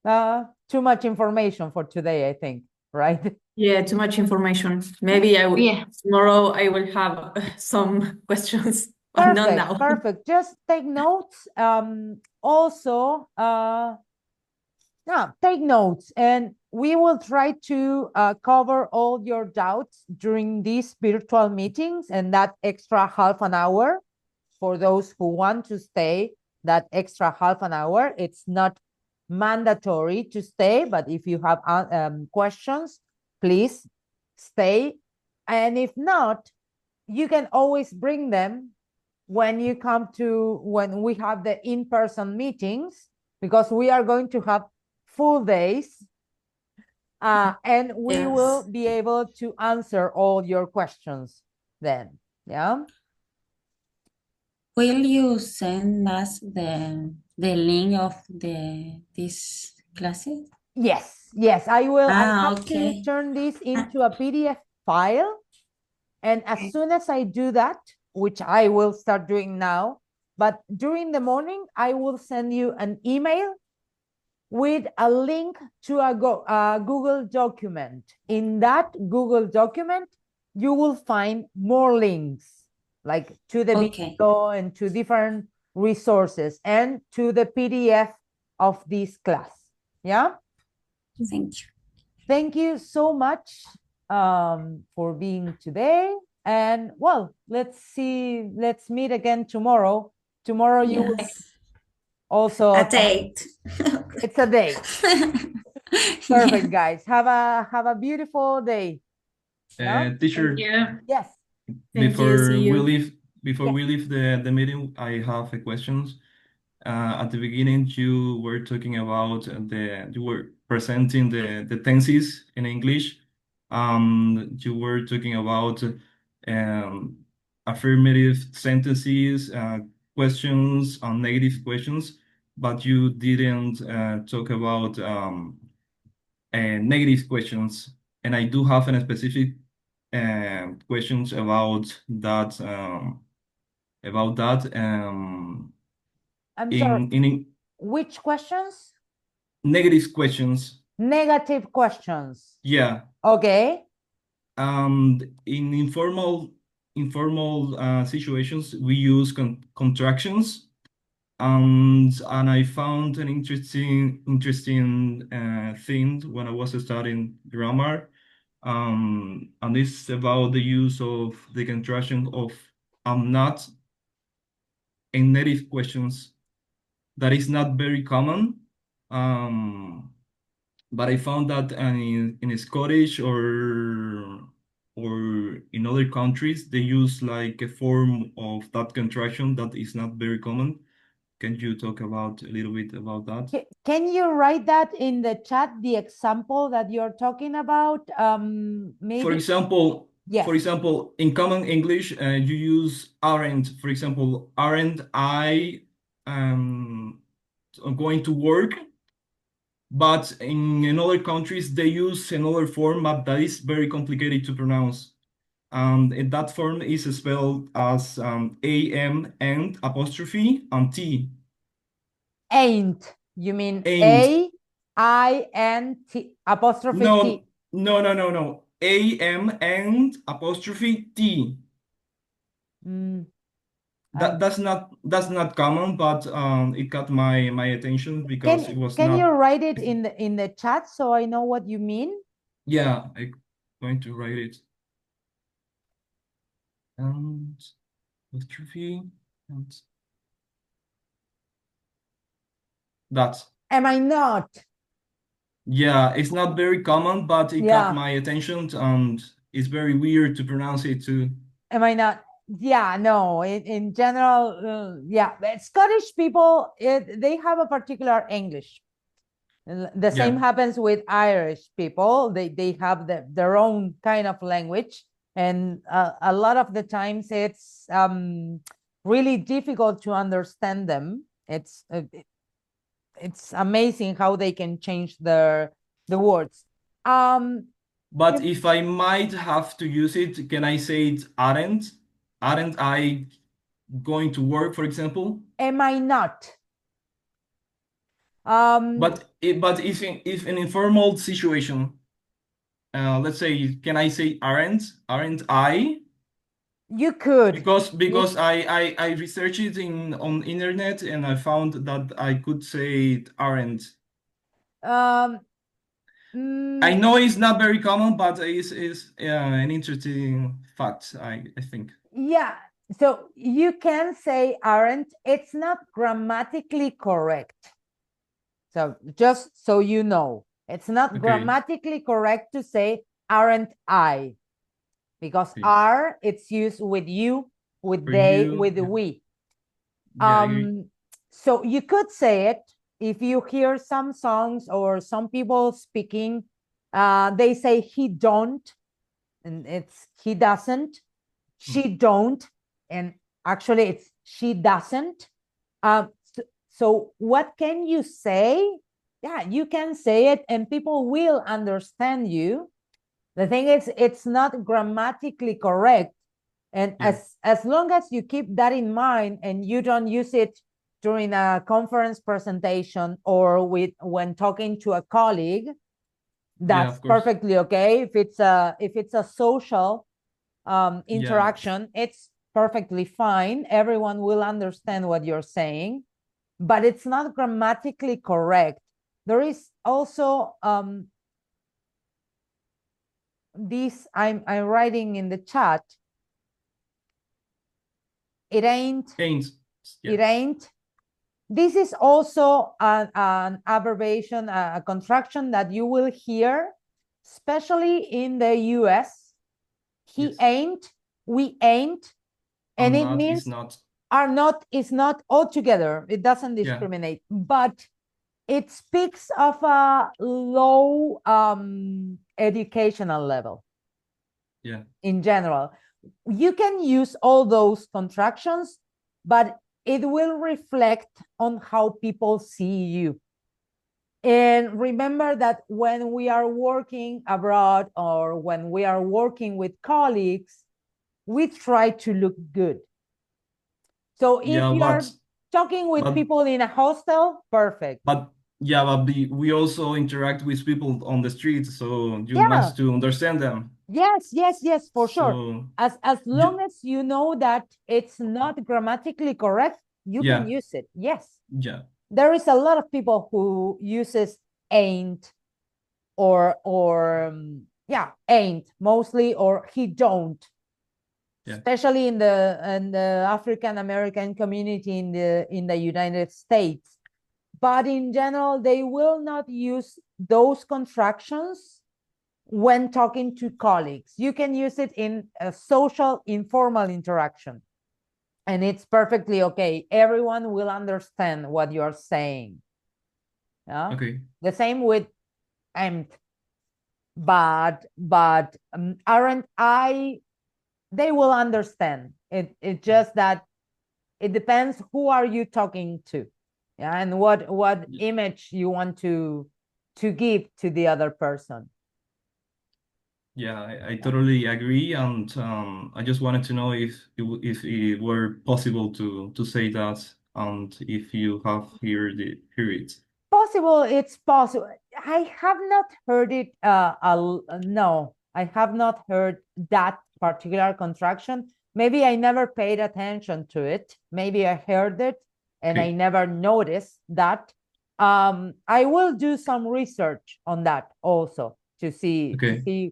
A: Too much information for today, I think, right?
H: Yeah, too much information. Maybe tomorrow I will have some questions, but not now.
A: Perfect. Just take notes. Also, take notes, and we will try to cover all your doubts during these virtual meetings and that extra half an hour for those who want to stay. That extra half an hour, it's not mandatory to stay, but if you have questions, please stay. And if not, you can always bring them when you come to, when we have the in-person meetings, because we are going to have full days, and we will be able to answer all your questions then. Yeah.
E: Will you send us the link of this classes?
A: Yes, I will. I have
E: Okay.
A: to turn this into a PDF file, and as soon as I do that, which I will start doing now, but during the morning, I will send you an email with a link to a Google document. In that Google document, you will find more links, like to the video and to different resources and to the PDF of this class. Yeah?
E: Thank you.
A: Thank you so much for being today. And well, let's meet again tomorrow. Tomorrow you will also
E: a date.
A: It's a date. Perfect, guys. Have a beautiful day.
D: Teacher,
A: yes.
D: Before we leave the meeting, I have a questions. At the beginning, you were talking about you were presenting the tenses in English. You were talking about affirmative sentences, questions, and negative questions, but you didn't talk about negative questions. And I do have a specific questions about that.
A: I'm sorry. Which questions?
D: Negative questions.
A: Negative questions.
D: Yeah.
A: Okay.
D: In informal situations, we use contractions, and I found an interesting thing when I was studying grammar, and it's about the use of the contraction of "I'm not" in native questions. That is not very common. But I found that in Scottish or in other countries, they use like a form of that contraction that is not very common. Can you talk about a little bit about that?
A: Can you write that in the chat, the example that you're talking about? Maybe.
D: For example,
A: yes.
D: in common English, you use aren't. For example, aren't I going to work? But in other countries, they use another form that is very complicated to pronounce. And that form is spelled as am and apostrophe and t.
A: Ain't. You mean
D: Ain't.
A: A-I-N-T apostrophe
D: No,
A: T.
D: no. Am and apostrophe t. That's not common, but it got my attention because it was
A: Can
D: not.
A: you write it in the chat so I know what you mean?
D: Yeah, I'm going to write it. And apostrophe and that.
A: Am I not?
D: Yeah, it's not very common, but it
A: Yeah.
D: got my attention and it's very weird to pronounce it too.
A: Am I not? Yeah, no, in general, yeah, but Scottish people, they have a particular English. The same happens with Irish people. They have their own kind of language. And a lot of the times it's really difficult to understand them. It's amazing how they can change the words.
D: But if I might have to use it, can I say it aren't? Aren't I going to work, for example?
A: Am I not?
D: But if an informal situation, let's say, can I say aren't I?
A: You could.
D: Because I researched it on internet and I found that I could say it aren't. I know it's not very common, but it's an interesting fact, I think.
A: Yeah, so you can say aren't. It's not grammatically correct. So just so you know, it's not grammatically correct to say aren't I, because are, it's used with you, with they, with we. So you could say it if you hear some songs or some people speaking, they say he don't, and it's he doesn't, she don't, and actually it's she doesn't. So what can you say? Yeah, you can say it and people will understand you. The thing is, it's not grammatically correct. And as long as you keep that in mind and you don't use it during a conference presentation or when talking to a colleague, that's perfectly okay. If it's a social interaction, it's perfectly fine. Everyone will understand what you're saying, but it's not grammatically correct. There is also this, I'm writing in the chat. It ain't. It ain't. This is also an abbreviation, a contraction that you will hear, especially in the US. He ain't, we ain't, and it means are not is not altogether. It doesn't discriminate, but it speaks of a low educational level.
D: Yeah.
A: In general, you can use all those contractions, but it will reflect on how people see you. And remember that when we are working abroad or when we are working with colleagues, we try to look good. So if you are talking with people in a hostel, perfect.
D: But we also interact with people on the street, so you must to understand them.
A: Yes, for sure. As long as you know that it's not grammatically correct, you can use it. Yes.
D: Yeah.
A: There is a lot of people who uses ain't or ain't mostly, or he don't. Especially in the African American community in the United States. but in general, they will not use those contractions when talking to colleagues. You can use it in a social, informal interaction, and it's perfectly okay. Everyone will understand what you're saying. Yeah.
D: Okay.
A: The same with but aren't I? They will understand. It just that it depends who are you talking to, yeah, and what image you want to give to the other person.
D: Yeah, I totally agree, and I just wanted to know if it were possible to say that, and if you have heard it.
A: Possible, it's possible. I have not heard it. No, I have not heard that particular contraction. Maybe I never paid attention to it. Maybe I heard it and I
D: Okay.
A: never noticed that. I will do some research on that also to see
D: Okay.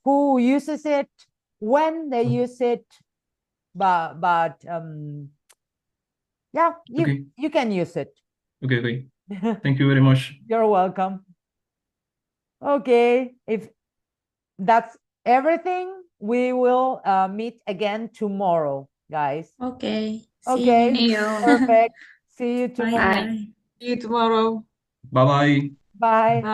A: who uses it, when they use it. But yeah,
D: Okay.
A: you can use it.
D: Okay. Thank you very much.
A: You're welcome. Okay, if that's everything, we will meet again tomorrow, guys.
E: Okay.
A: Okay,
B: See you.
A: perfect. See you
E: Bye
A: tomorrow.
E: bye.
G: See you tomorrow.
D: Bye bye.
A: Bye.
G: Bye.